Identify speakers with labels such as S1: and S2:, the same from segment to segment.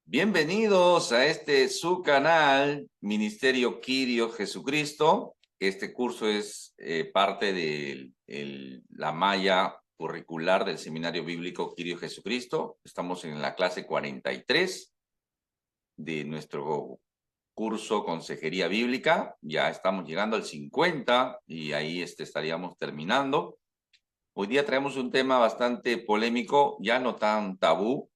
S1: Bienvenidos a este su canal, Ministerio Kyrio Jesucristo. Este curso es parte de la malla curricular del Seminario Bíblico Kyrio Jesucristo. Estamos en la clase 43 de nuestro curso Consejería Bíblica. Ya estamos llegando al 50 y ahí estaríamos terminando. Hoy día traemos un tema bastante polémico, ya no tan tabú.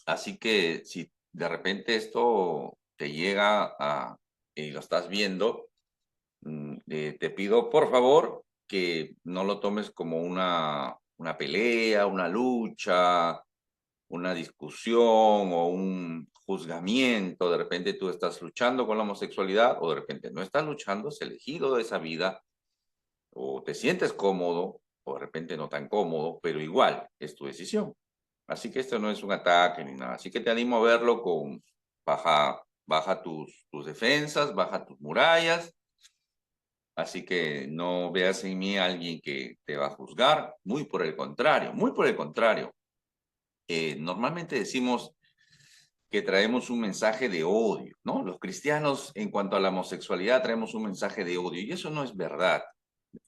S1: Así que si de repente esto te llega y lo estás viendo, te pido por favor que no lo tomes como una pelea, una lucha, una discusión o un juzgamiento. De repente tú estás luchando con la homosexualidad o de repente no estás luchando, has elegido esa vida o te sientes cómodo o de repente no tan cómodo, pero igual es tu decisión. Así que esto no es un ataque ni nada. Así que te animo a verlo con baja tus defensas, baja tus murallas. Así que no veas en mí a alguien que te va a juzgar. Muy por el contrario, muy por el contrario. Normalmente decimos que traemos un mensaje de odio, ¿no? Los cristianos en cuanto a la homosexualidad traemos un mensaje de odio y eso no es verdad.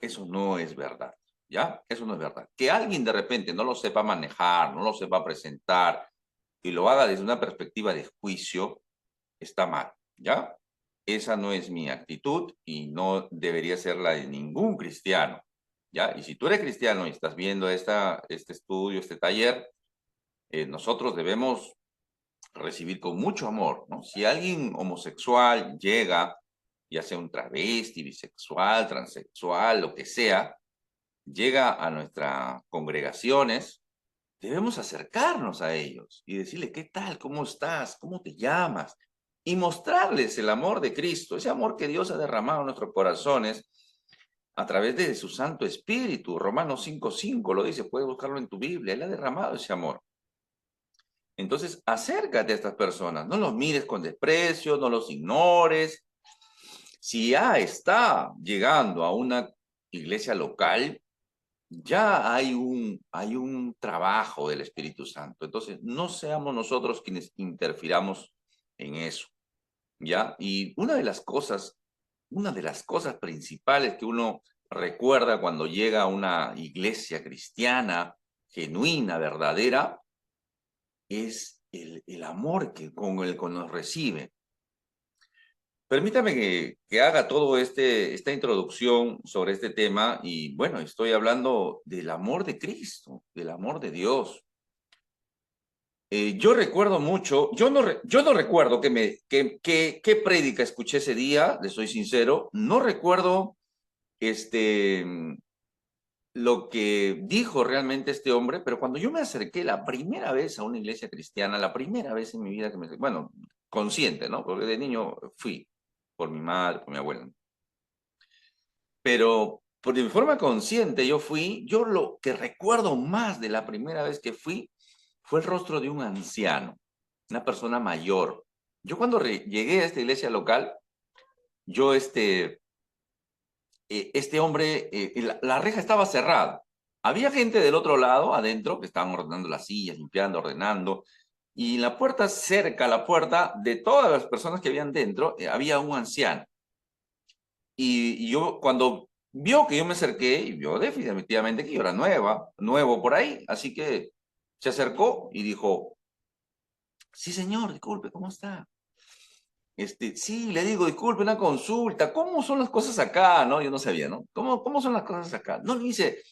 S1: Eso no es verdad, ¿ya? Eso no es verdad. Que alguien de repente no lo sepa manejar, no lo sepa presentar y lo haga desde una perspectiva de juicio, está mal, ¿ya? Esa no es mi actitud y no debería ser la de ningún cristiano, ¿ya? Y si tú eres cristiano y estás viendo este estudio, este taller, nosotros debemos recibir con mucho amor, ¿no? Si alguien homosexual llega, ya sea un travesti, bisexual, transexual, lo que sea, llega a nuestras congregaciones, debemos acercarnos a ellos y decirle, ¿qué tal? ¿Cómo estás? ¿Cómo te llamas? Y mostrarles el amor de Cristo, ese amor que Dios ha derramado en nuestros corazones a través de su Santo Espíritu. Romanos 5:5 lo dice, puedes buscarlo en tu Biblia, Él ha derramado ese amor. Entonces, acércate a estas personas, no los mires con desprecio, no los ignores. Si ya está llegando a una iglesia local, ya hay un trabajo del Espíritu Santo. Entonces, no seamos nosotros quienes interfiramos en eso, ¿ya? Y una de las cosas principales que uno recuerda cuando llega a una iglesia cristiana, genuina, verdadera, es el amor con el que nos recibe. Permítame que haga todo esta introducción sobre este tema y bueno, estoy hablando del amor de Cristo, del amor de Dios. Yo recuerdo mucho, yo no recuerdo qué prédica escuché ese día, le soy sincero, no recuerdo este, lo que dijo realmente este hombre, pero cuando yo me acerqué la primera vez a una iglesia cristiana, la primera vez en mi vida bueno, consciente, ¿no? Porque de niño fui por mi madre, por mi abuela, pero de forma consciente yo lo que recuerdo más de la primera vez que fui fue el rostro de un anciano, una persona mayor. Yo cuando llegué a esta iglesia local, yo este hombre, la reja estaba cerrada. Había gente del otro lado, adentro, que estaban ordenando las sillas, limpiando, ordenando, y en la puerta, cerca a la puerta, de todas las personas que habían dentro, había un anciano. Y yo, cuando vio que yo me acerqué, y vio definitivamente que yo era nuevo por ahí, así que se acercó y dijo, sí, señor, disculpe, ¿cómo está? Sí, le digo, disculpe, una consulta, ¿cómo son las cosas acá? No, yo no sabía, ¿no? ¿Cómo son las cosas acá? No, le dice,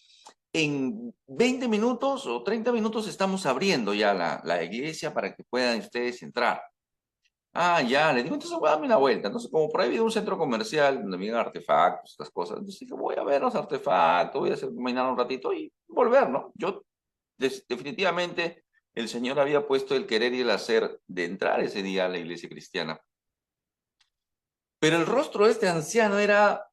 S1: en 20 minutos o 30 minutos estamos abriendo ya la iglesia para que puedan ustedes entrar. Ah, ya, le digo, entonces voy a darme una vuelta. Entonces, como por ahí había un centro comercial donde había artefactos, estas cosas, entonces dije, voy a ver los artefactos, voy a hacer caminar un ratito y volver, ¿no? Yo, definitivamente, el Señor había puesto el querer y el hacer de entrar ese día a la iglesia cristiana. Pero el rostro de este anciano era,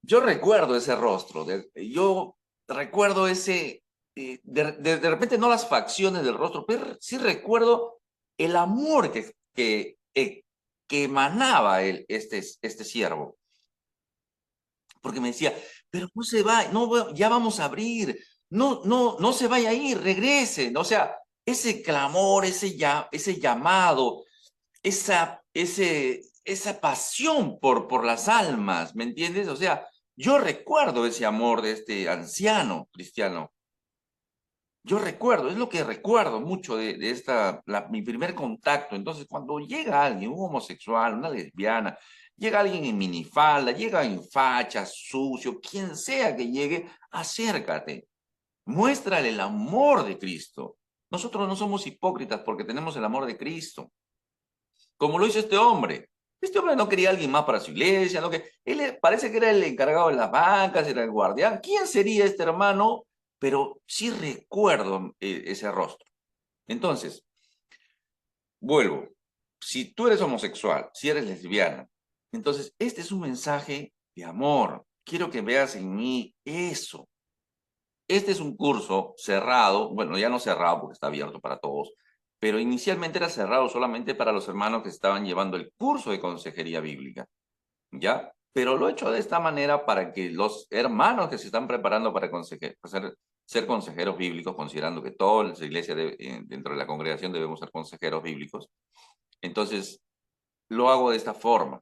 S1: yo recuerdo ese rostro, yo recuerdo de repente no las facciones del rostro, pero sí recuerdo el amor que emanaba este siervo. Porque me decía, pero no se va, no, ya vamos a abrir, no se vaya a ir, regrese. O sea, ese clamor, ese llamado, esa pasión por las almas, ¿me entiendes? O sea, yo recuerdo ese amor de este anciano cristiano. Yo recuerdo, es lo que recuerdo mucho de mi primer contacto. Entonces, cuando llega alguien, un homosexual, una lesbiana, llega alguien en minifalda, llega en facha, sucio, quien sea que llegue, acércate, muéstrale el amor de Cristo. Nosotros no somos hipócritas porque tenemos el amor de Cristo, como lo hizo este hombre. Este hombre no quería a alguien más para su iglesia, no que él parece que era el encargado de las bancas, era el guardián. ¿Quién sería este hermano? Pero sí recuerdo ese rostro. Entonces, vuelvo. Si tú eres homosexual, si eres lesbiana, entonces este es un mensaje de amor. Quiero que veas en mí eso. Este es un curso cerrado, bueno, ya no cerrado porque está abierto para todos, pero inicialmente era cerrado solamente para los hermanos que estaban llevando el curso de consejería bíblica, ¿ya? Pero lo he hecho de esta manera para que los hermanos que se están preparando para ser consejeros bíblicos, considerando que toda la iglesia dentro de la congregación debemos ser consejeros bíblicos, entonces lo hago de esta forma,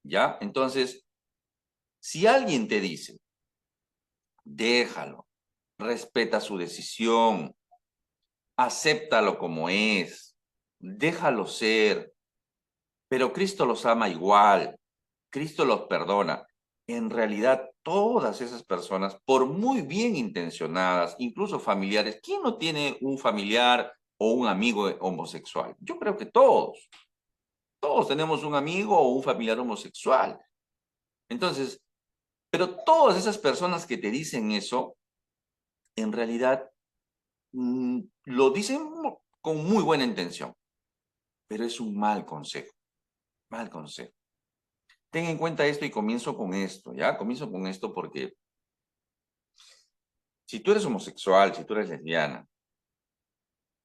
S1: ¿ya? Entonces, si alguien te dice, déjalo, respeta su decisión, acéptalo como es, déjalo ser, pero Cristo los ama igual, Cristo los perdona. En realidad, todas esas personas, por muy bien intencionadas, incluso familiares, ¿quién no tiene un familiar o un amigo homosexual? Yo creo que todos tenemos un amigo o un familiar homosexual. Entonces, pero todas esas personas que te dicen eso, en realidad lo dicen con muy buena intención, pero es un mal consejo, mal consejo. Ten en cuenta esto y comienzo con esto, ¿ya? Comienzo con esto porque si tú eres homosexual, si tú eres lesbiana,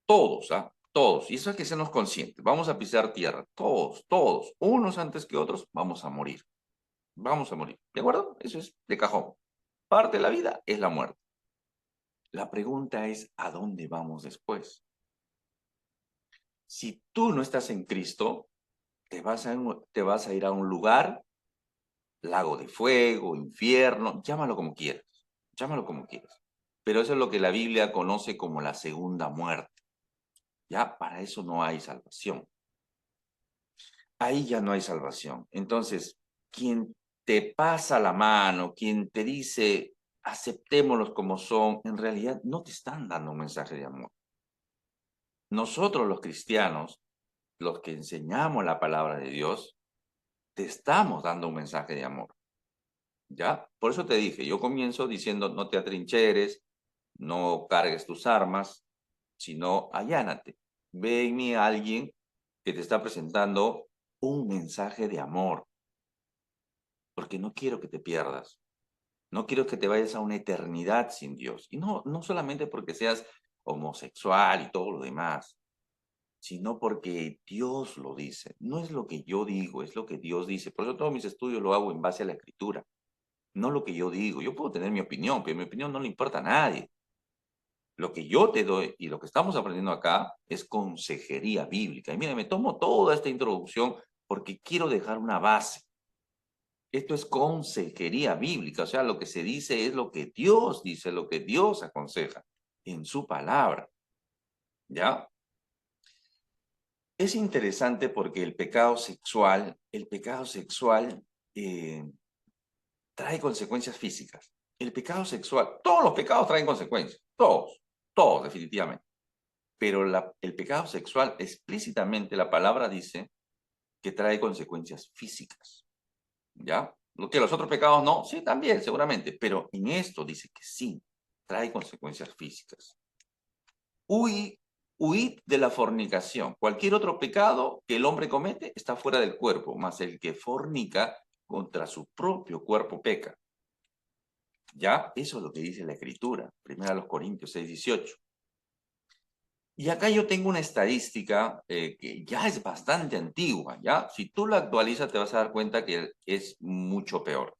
S1: todos, ¿ah? Todos, y eso hay que sernos conscientes, vamos a pisar tierra, todos, unos antes que otros, vamos a morir, ¿de acuerdo? Eso es de cajón. Parte de la vida es la muerte. La pregunta es, ¿a dónde vamos después? Si tú no estás en Cristo, te vas a ir a un lugar, lago de fuego, infierno, llámalo como quieras. Pero eso es lo que la Biblia conoce como la segunda muerte. Ya, para eso no hay salvación. Ahí ya no hay salvación. Entonces, quien te pasa la mano, quien te dice, aceptémoslos como son, en realidad no te están dando un mensaje de amor. Nosotros los cristianos, los que enseñamos la palabra de Dios, te estamos dando un mensaje de amor. ¿Ya? Por eso te dije, yo comienzo diciendo, no te atrincheres, no cargues tus armas, sino allánate. Ve en mí a alguien que te está presentando un mensaje de amor, porque no quiero que te pierdas, no quiero que te vayas a una eternidad sin Dios. Y no solamente porque seas homosexual y todo lo demás, sino porque Dios lo dice. No es lo que yo digo, es lo que Dios dice. Por eso todos mis estudios lo hago en base a la Escritura, no lo que yo digo. Yo puedo tener mi opinión, pero mi opinión no le importa a nadie. Lo que yo te doy y lo que estamos aprendiendo acá es consejería bíblica. Y mira, me tomo toda esta introducción porque quiero dejar una base. Esto es consejería bíblica, o sea, lo que se dice es lo que Dios dice, lo que Dios aconseja en su palabra. ¿Ya? Es interesante porque el pecado sexual trae consecuencias físicas. El pecado sexual, todos los pecados traen consecuencias, todos definitivamente. Pero el pecado sexual, explícitamente la palabra dice que trae consecuencias físicas, ¿ya? Lo que los otros pecados no, sí, también, seguramente, pero en esto dice que sí, trae consecuencias físicas. Huid de la fornicación. Cualquier otro pecado que el hombre comete está fuera del cuerpo, mas el que fornica contra su propio cuerpo peca. ¿Ya? Eso es lo que dice la Escritura, 1 Corintios 6:18. Y acá yo tengo una estadística que ya es bastante antigua, ¿ya? Si tú la actualizas te vas a dar cuenta que es mucho peor,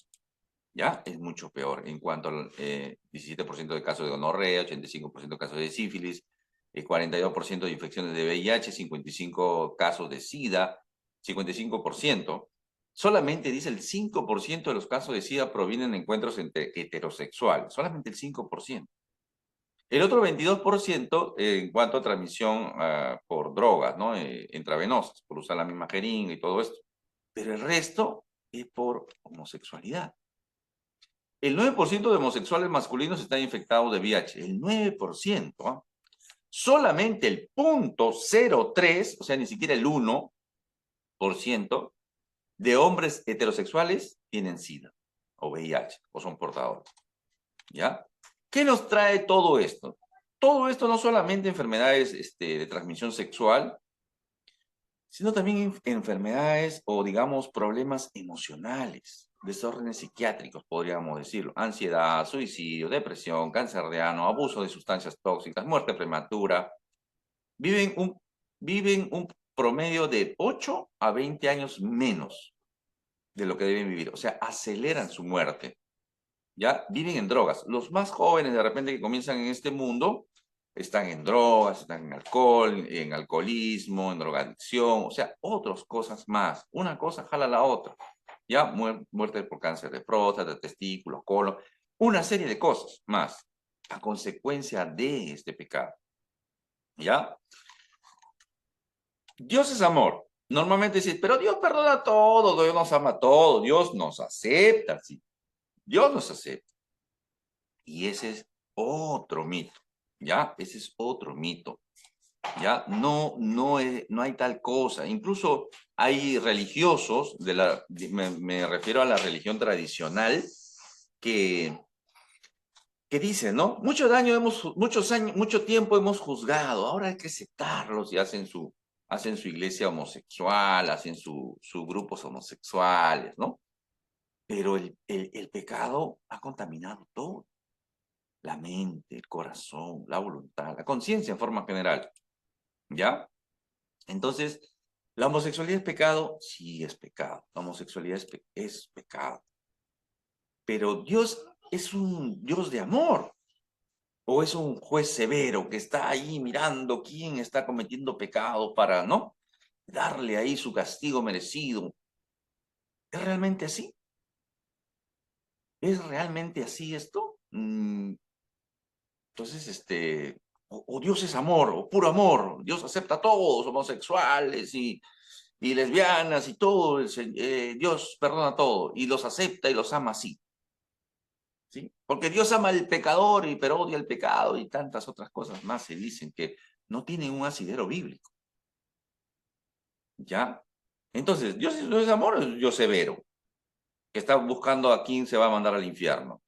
S1: ¿ya? Es mucho peor en cuanto al 17% de casos de gonorrea, 85% de casos de sífilis. el 42% de infecciones de VIH, 55 casos de SIDA, 55%. Solamente dice el 5% de los casos de SIDA provienen de encuentros entre heterosexuales, solamente el 5%. El otro 22% en cuanto a transmisión por drogas, ¿no? Intravenosas, por usar la misma jeringa y todo esto. Pero el resto es por homosexualidad. El 9% de homosexuales masculinos están infectados de VIH. El 9%. ¿Ah? Solamente el 0.03, o sea, ni siquiera el 1% de hombres heterosexuales tienen SIDA o VIH o son portadores. ¿Ya? ¿Qué nos trae todo esto? Todo esto no solamente enfermedades de transmisión sexual, sino también enfermedades o, digamos, problemas emocionales, desórdenes psiquiátricos, podríamos decirlo, ansiedad, suicidio, depresión, cáncer de ano, abuso de sustancias tóxicas, muerte prematura. Viven un promedio de 8 a 20 años menos de lo que deben vivir, o sea, aceleran su muerte. ¿Ya? Viven en drogas. Los más jóvenes de repente que comienzan en este mundo están en drogas, están en alcohol, en alcoholismo, en drogadicción, o sea, otras cosas más. Una cosa jala la otra. ¿Ya? Muerte por cáncer de próstata, de testículos, colon, una serie de cosas más a consecuencia de este pecado. ¿Ya? Dios es amor. Normalmente dices, pero Dios perdona todo, Dios nos ama todo, Dios nos acepta, sí. Dios nos acepta. Y ese es otro mito, ¿ya? Ese es otro mito, ¿ya? No hay tal cosa. Incluso hay religiosos, me refiero a la religión tradicional, que dicen, ¿no? Mucho tiempo hemos juzgado, ahora hay que aceptarlos y hacen su iglesia homosexual, hacen sus grupos homosexuales, ¿no? Pero el pecado ha contaminado todo. La mente, el corazón, la voluntad, la conciencia en forma general, ¿ya? Entonces, ¿la homosexualidad es pecado? Sí, es pecado. La homosexualidad es pecado. Pero Dios es un Dios de amor, o es un juez severo que está ahí mirando quién está cometiendo pecado para, ¿no? Darle ahí su castigo merecido. ¿Es realmente así? ¿Es realmente así esto? Entonces, o Dios es amor, o puro amor, Dios acepta a todos, homosexuales y lesbianas y todo, Dios perdona todo, y los acepta y los ama así, ¿sí? Porque Dios ama al pecador, pero odia el pecado, y tantas otras cosas más se dicen que no tienen un asidero bíblico, ¿ya? Entonces, Dios no es amor, es Dios severo, que está buscando a quién se va a mandar al infierno.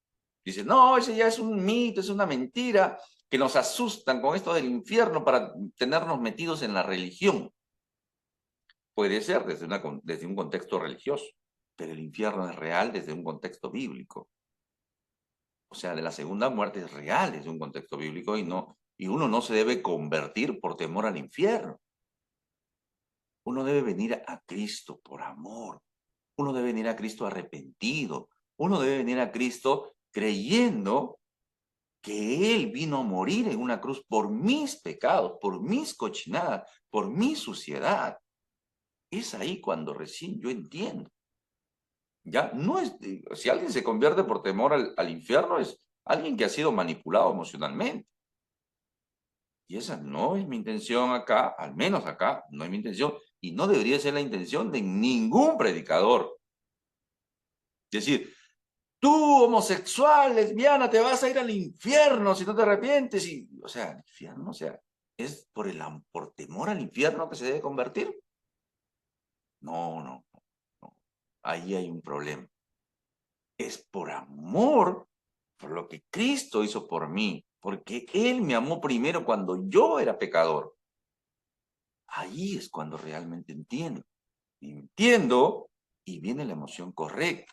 S1: Dice, no, ese ya es un mito, es una mentira, que nos asustan con esto del infierno para tenernos metidos en la religión. Puede ser desde un contexto religioso, pero el infierno es real desde un contexto bíblico. O sea, de la segunda muerte es real desde un contexto bíblico y uno no se debe convertir por temor al infierno. Uno debe venir a Cristo por amor. Uno debe venir a Cristo arrepentido. Uno debe venir a Cristo creyendo que Él vino a morir en una cruz por mis pecados, por mis cochinadas, por mi suciedad. Es ahí cuando recién yo entiendo. Ya no es, si alguien se convierte por temor al infierno, es alguien que ha sido manipulado emocionalmente. Y esa no es mi intención acá, al menos acá, no es mi intención, y no debería ser la intención de ningún predicador. Es decir, tú, homosexual, lesbiana, te vas a ir al infierno si no te arrepientes. O sea, el infierno, o sea, ¿es por temor al infierno que se debe convertir? No, no, no. Ahí hay un problema. Es por amor, por lo que Cristo hizo por mí, porque Él me amó primero cuando yo era pecador. Ahí es cuando realmente entiendo. Entiendo y viene la emoción correcta.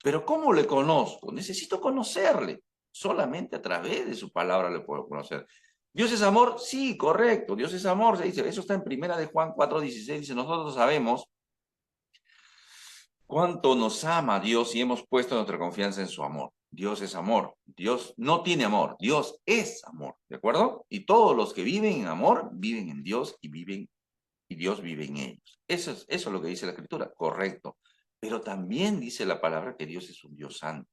S1: Pero ¿cómo le conozco? Necesito conocerle. Solamente a través de su palabra le puedo conocer. ¿Dios es amor? Sí, correcto. Dios es amor, se dice. Eso está en primera de Juan 4:16. Dice, nosotros sabemos cuánto nos ama Dios y hemos puesto nuestra confianza en su amor. Dios es amor. Dios no tiene amor. Dios es amor. ¿De acuerdo? Y todos los que viven en amor viven en Dios y Dios vive en ellos. Eso es lo que dice la Escritura. Correcto. Pero también dice la palabra que Dios es un Dios santo.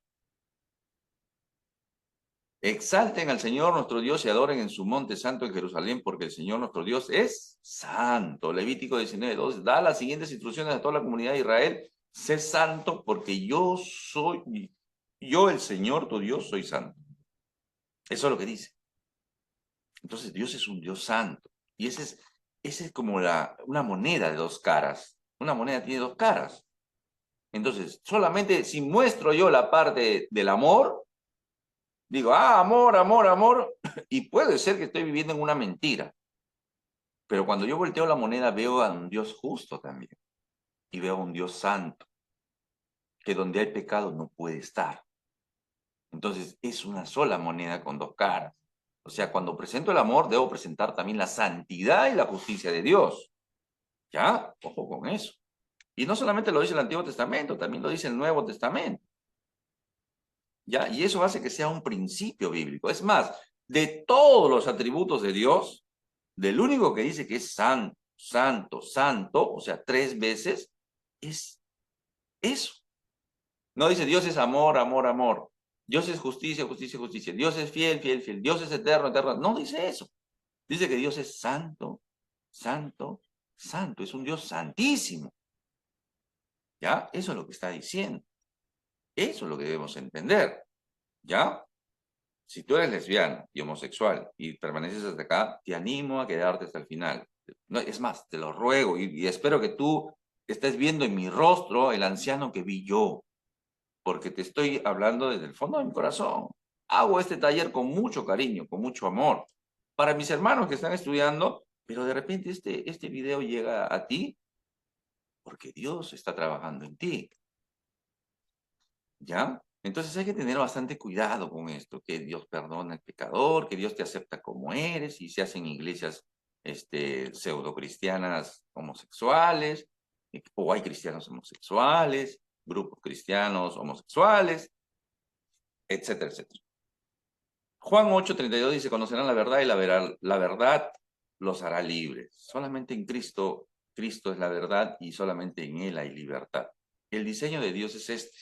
S1: Exalten al Señor nuestro Dios y adoren en su monte santo en Jerusalén, porque el Señor nuestro Dios es santo. Levítico 19:2 da las siguientes instrucciones a toda la comunidad de Israel. Sé santo porque yo el Señor tu Dios, soy santo. Eso es lo que dice. Entonces Dios es un Dios santo. Y ese es como una moneda de dos caras. Una moneda tiene dos caras. Entonces, solamente si muestro yo la parte del amor, digo, amor, amor, amor, y puede ser que estoy viviendo en una mentira. Pero cuando yo volteo la moneda veo a un Dios justo también. Y veo a un Dios santo, que donde hay pecado no puede estar. Entonces es una sola moneda con dos caras. O sea, cuando presento el amor debo presentar también la santidad y la justicia de Dios. ¿Ya? Ojo con eso. Y no solamente lo dice el Antiguo Testamento, también lo dice el Nuevo Testamento. ¿Ya? Y eso hace que sea un principio bíblico. Es más, de todos los atributos de Dios, del único que dice que es santo, santo, santo, o sea, 3 veces, es eso. No dice Dios es amor, amor, amor. Dios es justicia, justicia, justicia. Dios es fiel, fiel, fiel. Dios es eterno, eterno. No dice eso. Dice que Dios es santo, santo, santo. Es un Dios santísimo. ¿Ya? Eso es lo que está diciendo. Eso es lo que debemos entender. ¿Ya? Si tú eres lesbiana y homosexual y permaneces hasta acá, te animo a quedarte hasta el final. No, es más, te lo ruego y espero que tú estés viendo en mi rostro el anciano que vi yo, porque te estoy hablando desde el fondo de mi corazón. Hago este taller con mucho cariño, con mucho amor, para mis hermanos que están estudiando, pero de repente este video llega a ti porque Dios está trabajando en ti. ¿Ya? Entonces hay que tener bastante cuidado con esto, que Dios perdona al pecador, que Dios te acepta como eres, y se hacen iglesias pseudo-cristianas homosexuales, o hay cristianos homosexuales, grupos cristianos homosexuales, etcétera, etcétera. Juan 8:32 dice, conocerán la verdad y la verdad los hará libres. Solamente en Cristo, Cristo es la verdad y solamente en Él hay libertad. El diseño de Dios es este,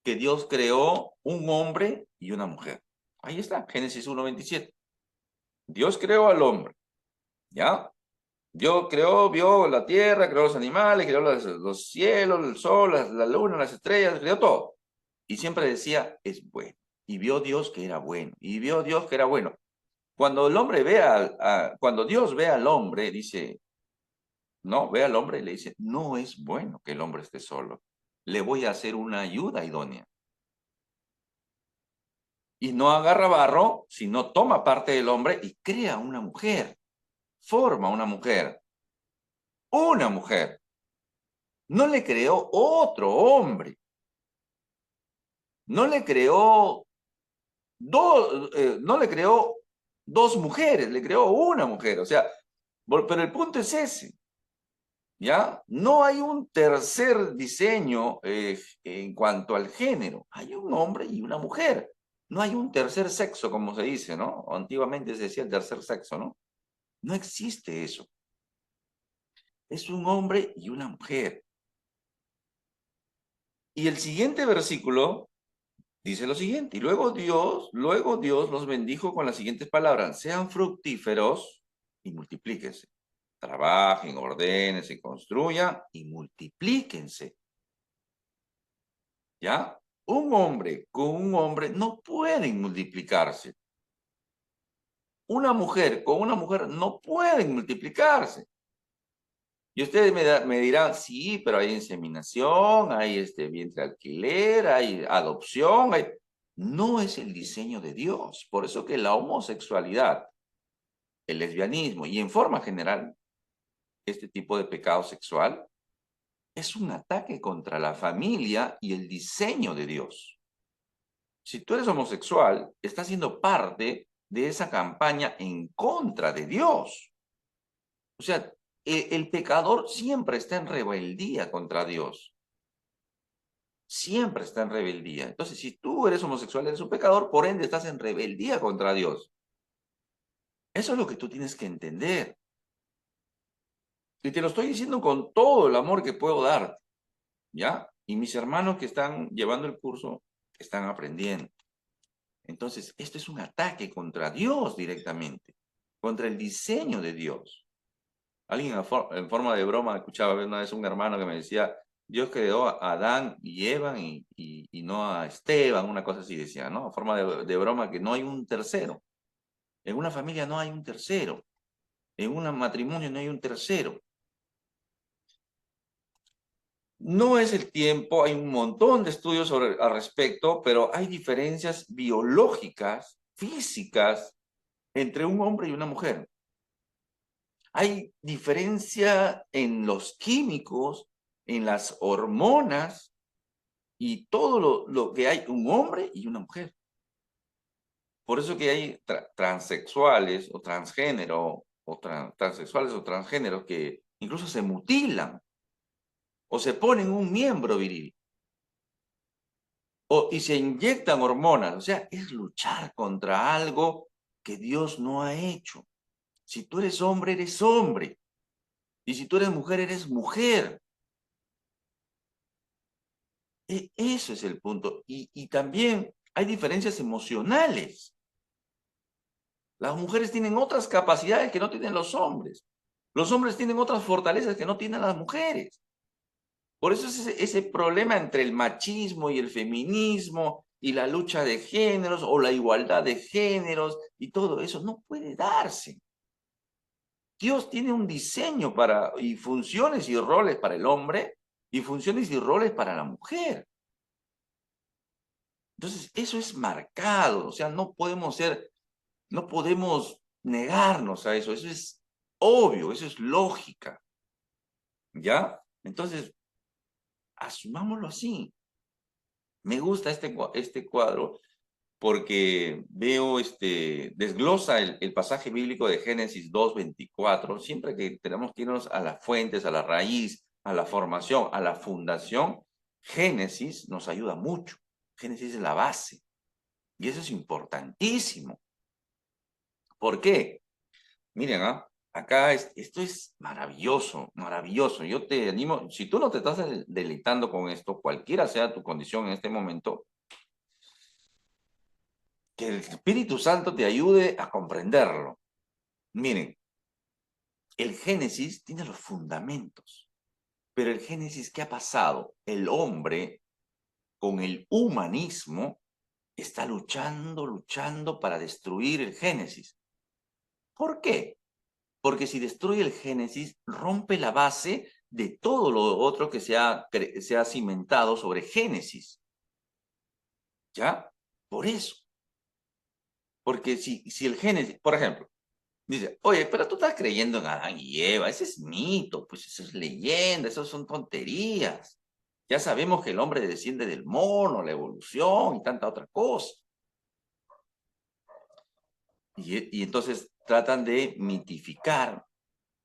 S1: que Dios creó un hombre y una mujer. Ahí está, Génesis 1:27. Dios creó al hombre, ¿ya? Dios creó, vio la tierra, creó los animales, creó los cielos, el sol, la luna, las estrellas, creó todo. Y siempre decía, es bueno. Y vio Dios que era bueno. Y vio Dios que era bueno. Cuando el hombre cuando Dios ve al hombre, dice, no, ve al hombre y le dice, no es bueno que el hombre esté solo. Le voy a hacer una ayuda idónea. Y no agarra barro, sino toma parte del hombre y crea una mujer, forma una mujer. Una mujer. No le creó otro hombre. No le creó no le creó dos mujeres, le creó una mujer. O sea, pero el punto es ese. ¿Ya? No hay un tercer diseño en cuanto al género. Hay un hombre y una mujer. No hay un tercer sexo, como se dice, ¿no? Antiguamente se decía el tercer sexo, ¿no? No existe eso. Es un hombre y una mujer. Y el siguiente versículo dice lo siguiente. Y luego Dios los bendijo con las siguientes palabras. Sean fructíferos y multiplíquense. Trabajen, ordénense, construyan y multiplíquense. ¿Ya? Un hombre con un hombre no pueden multiplicarse. Una mujer con una mujer no pueden multiplicarse. Y ustedes me dirán, sí, pero hay inseminación, hay vientre alquiler, hay adopción, no es el diseño de Dios. Por eso que la homosexualidad, el lesbianismo y en forma general, este tipo de pecado sexual, es un ataque contra la familia y el diseño de Dios. Si tú eres homosexual, estás siendo parte de esa campaña en contra de Dios. O sea, el pecador siempre está en rebeldía contra Dios. siempre está en rebeldía. Entonces, si tú eres homosexual, eres un pecador, por ende estás en rebeldía contra Dios. Eso es lo que tú tienes que entender. Y te lo estoy diciendo con todo el amor que puedo darte, ¿ya? Y mis hermanos que están llevando el curso están aprendiendo. Entonces, esto es un ataque contra Dios directamente, contra el diseño de Dios. Alguien en forma de broma escuchaba una vez un hermano que me decía, Dios creó a Adán y Eva y no a Esteban, una cosa así decía, ¿no? En forma de broma que no hay un tercero. En una familia no hay un tercero. En un matrimonio no hay un tercero. No es el tiempo, hay un montón de estudios al respecto, pero hay diferencias biológicas, físicas, entre un hombre y una mujer. Hay diferencia en los químicos, en las hormonas y todo lo que hay un hombre y una mujer. Por eso que hay transexuales o transgénero o transexuales o transgéneros que incluso se mutilan o se ponen un miembro viril y se inyectan hormonas. O sea, es luchar contra algo que Dios no ha hecho. Si tú eres hombre, eres hombre. Y si tú eres mujer, eres mujer. Eso es el punto. Y también hay diferencias emocionales. Las mujeres tienen otras capacidades que no tienen los hombres. Los hombres tienen otras fortalezas que no tienen las mujeres. Por eso es ese problema entre el machismo y el feminismo y la lucha de géneros o la igualdad de géneros y todo eso no puede darse. Dios tiene un diseño y funciones y roles para el hombre y funciones y roles para la mujer. Entonces, eso es marcado, o sea, no podemos negarnos a eso, eso es obvio, eso es lógica, ¿ya? Entonces, asumámoslo así. Me gusta este cuadro porque veo, desglosa el pasaje bíblico de Génesis 2:24, siempre que tenemos que irnos a las fuentes, a la raíz, a la formación, a la fundación, Génesis nos ayuda mucho. Génesis es la base y eso es importantísimo. ¿Por qué? Miren, acá esto es maravilloso, maravilloso. Yo te animo, si tú no te estás deleitando con esto, cualquiera sea tu condición en este momento, que el Espíritu Santo te ayude a comprenderlo. Miren, el Génesis tiene los fundamentos, pero el Génesis, ¿qué ha pasado? El hombre, con el humanismo, está luchando para destruir el Génesis. ¿Por qué? Porque si destruye el Génesis, rompe la base de todo lo otro que se ha cimentado sobre Génesis. ¿Ya? Por eso. Porque si el Génesis, por ejemplo, dice, oye, pero tú estás creyendo en Adán y Eva, ese es mito, pues eso es leyenda, eso son tonterías. Ya sabemos que el hombre desciende del mono, la evolución y tanta otra cosa. Y entonces tratan de mitificar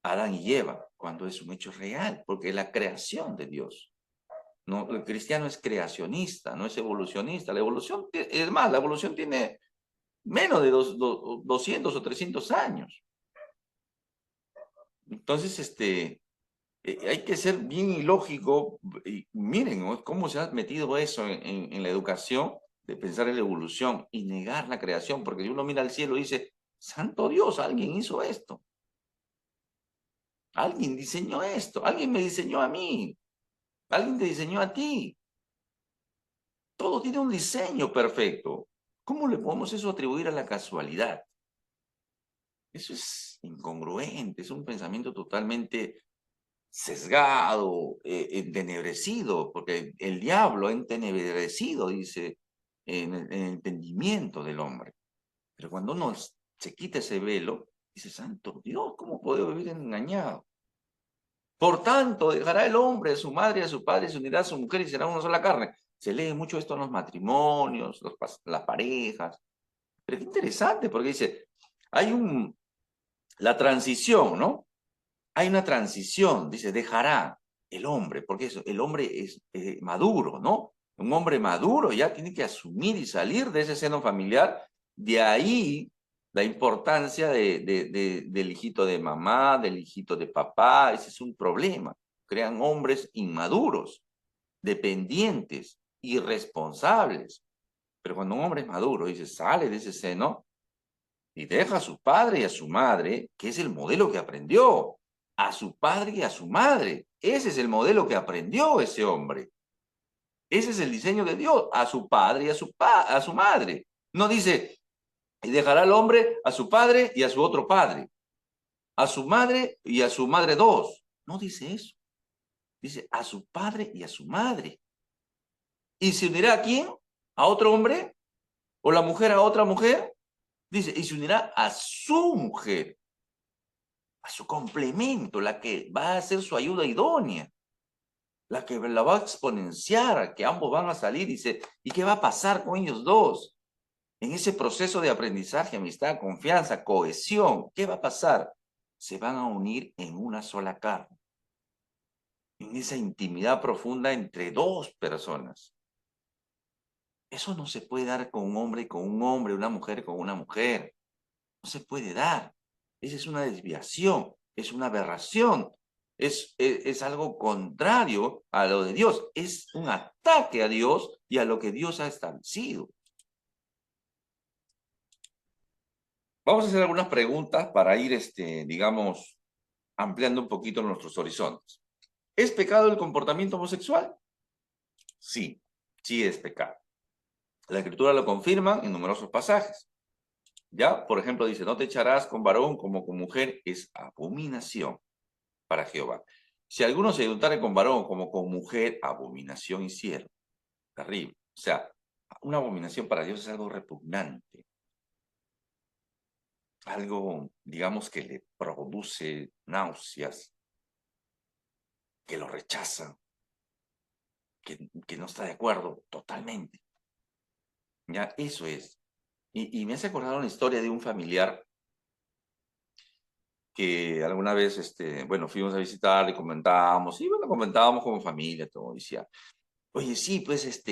S1: a Adán y Eva cuando es un hecho real, porque es la creación de Dios. No, el cristiano es creacionista, no es evolucionista. La evolución, es más, la evolución tiene menos de 200 o 300 años. Entonces, hay que ser bien ilógico. Y miren, ¿no?, cómo se ha metido eso en la educación, de pensar en la evolución y negar la creación, porque si uno mira al cielo y dice, santo Dios, alguien hizo esto. Alguien diseñó esto, alguien me diseñó a mí, alguien te diseñó a ti. Todo tiene un diseño perfecto. ¿Cómo le podemos eso atribuir a la casualidad? Eso es incongruente, es un pensamiento totalmente sesgado, entenebrecido, porque el diablo ha entenebrecido, dice, en el entendimiento del hombre. Pero cuando uno se quita ese velo, dice, santo Dios, ¿cómo puedo vivir engañado? Por tanto, dejará el hombre a su madre y a su padre y se unirá a su mujer y será una sola carne. Se lee mucho esto en los matrimonios, las parejas. Pero qué interesante, porque dice, hay la transición, ¿no? Hay una transición, dice, dejará el hombre, porque eso, el hombre es maduro, ¿no? Un hombre maduro ya tiene que asumir y salir de ese seno familiar. De ahí la importancia del hijito de mamá, del hijito de papá. Ese es un problema. Crean hombres inmaduros, dependientes, irresponsables. Pero cuando un hombre es maduro y se sale de ese seno y deja a su padre y a su madre, que es el modelo que aprendió, a su padre y a su madre. Ese es el modelo que aprendió ese hombre. Ese es el diseño de Dios, a su padre y a su madre. No dice, y dejará al hombre a su padre y a su otro padre, a su madre y a su madre dos. No dice eso. Dice, a su padre y a su madre. ¿Y se unirá a quién? ¿A otro hombre? ¿O la mujer a otra mujer? Dice, y se unirá a su mujer, a su complemento, la que va a ser su ayuda idónea, la que la va a exponenciar, que ambos van a salir. Dice, ¿y qué va a pasar con ellos dos? En ese proceso de aprendizaje, amistad, confianza, cohesión, ¿qué va a pasar? Se van a unir en una sola carne, en esa intimidad profunda entre dos personas. Eso no se puede dar con un hombre con un hombre, una mujer con una mujer. No se puede dar. Esa es una desviación, es una aberración, es algo contrario a lo de Dios, es un ataque a Dios y a lo que Dios ha establecido. Vamos a hacer algunas preguntas para ir, digamos, ampliando un poquito nuestros horizontes. ¿Es pecado el comportamiento homosexual? Sí, sí es pecado. La Escritura lo confirma en numerosos pasajes. Ya, por ejemplo, dice, no te echarás con varón como con mujer, es abominación para Jehová. Si alguno se juntare con varón como con mujer, abominación hicieron. Terrible. O sea, una abominación para Dios es algo repugnante. Algo, digamos, que le produce náuseas, que lo rechaza, que no está de acuerdo totalmente. Ya, eso es. Y me hace acordar una historia de un familiar que alguna vez, bueno, fuimos a visitar y comentábamos, y bueno, comentábamos como familia, todo, decía, oye, sí, pues,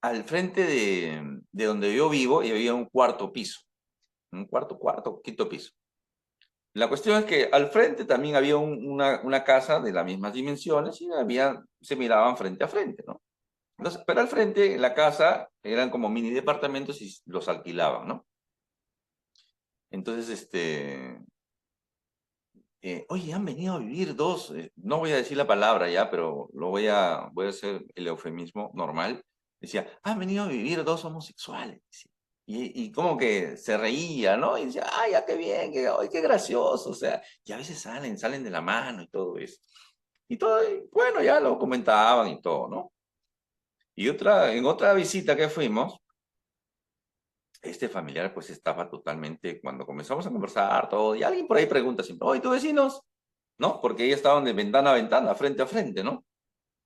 S1: al frente de donde yo vivo, y había un quinto piso. La cuestión es que al frente también había una casa de las mismas dimensiones y se miraban frente a frente, ¿no? Entonces, pero al frente, la casa, eran como mini departamentos y los alquilaban, ¿no? Entonces, oye, han venido a vivir dos, no voy a decir la palabra ya, pero voy a hacer el eufemismo normal. Decía, han venido a vivir dos homosexuales. Decía. Y como que se reía, ¿no? Y decía, ay, ya qué bien, ay, qué gracioso. O sea, y a veces salen de la mano y todo eso. Y todo, y bueno, ya lo comentaban y todo, ¿no? Y en otra visita que fuimos, este familiar pues estaba totalmente, cuando comenzamos a conversar todo, y alguien por ahí pregunta siempre, oye, ¿tus vecinos? ¿No? Porque ellos estaban de ventana a ventana, frente a frente, ¿no?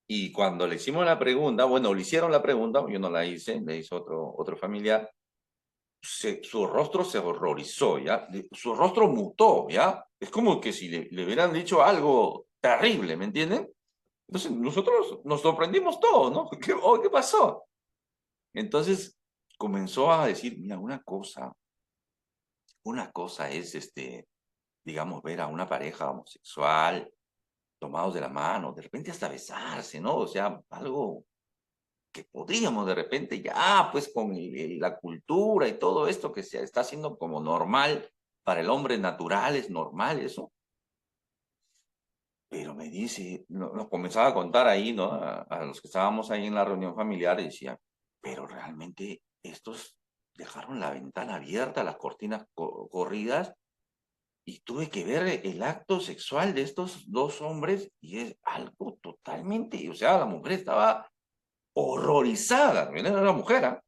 S1: Y cuando le hicimos la pregunta, bueno, le hicieron la pregunta, yo no la hice, le hizo otro familiar, su rostro se horrorizó, ¿ya? Su rostro mutó, ¿ya? Es como que si le hubieran dicho algo terrible, ¿me entienden? Entonces nosotros nos sorprendimos todos, ¿no? ¿Qué pasó? Entonces comenzó a decir, mira, una cosa es, digamos, ver a una pareja homosexual tomados de la mano, de repente hasta besarse, ¿no? O sea, algo que podríamos de repente ya, pues con la cultura y todo esto que se está haciendo como normal para el hombre natural, es normal eso. Pero me dice, nos comenzaba a contar ahí, ¿no? A los que estábamos ahí en la reunión familiar y decía, pero realmente estos dejaron la ventana abierta, las cortinas corridas y tuve que ver el acto sexual de estos dos hombres y es algo totalmente, o sea, la mujer estaba horrorizada, no era una mujer, ¿ah?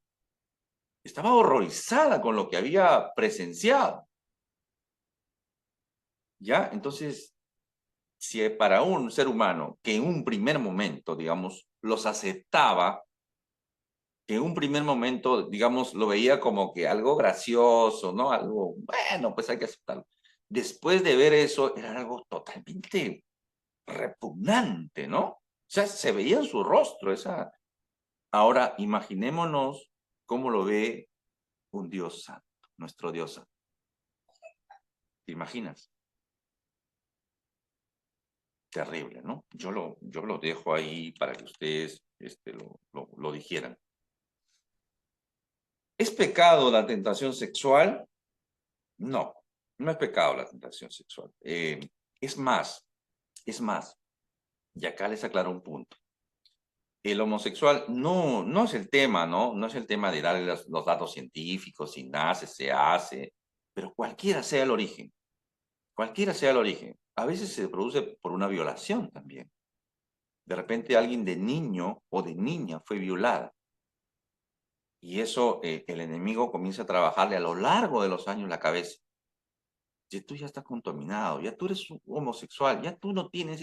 S1: Estaba horrorizada con lo que había presenciado, ¿ya? Entonces, si para un ser humano que en un primer momento, digamos, los aceptaba, que en un primer momento, digamos, lo veía como que algo gracioso, ¿no? Algo, bueno, pues hay que aceptarlo. Después de ver eso, era algo totalmente repugnante, ¿no? O sea, se veía en su rostro esa... Ahora, imaginémonos cómo lo ve un Dios santo, nuestro Dios santo. ¿Te imaginas? Terrible, ¿no? Yo lo dejo ahí para que ustedes lo digieran. ¿Es pecado la tentación sexual? No, no es pecado la tentación sexual. Es más, es más, y acá les aclaro un punto. El homosexual no es el tema, ¿no? No es el tema de darle los datos científicos, si nace, se hace, pero cualquiera sea el origen, a veces se produce por una violación también. De repente alguien de niño o de niña fue violada. Y eso el enemigo comienza a trabajarle a lo largo de los años la cabeza. Ya tú ya estás contaminado, ya tú eres un homosexual, ya tú no tienes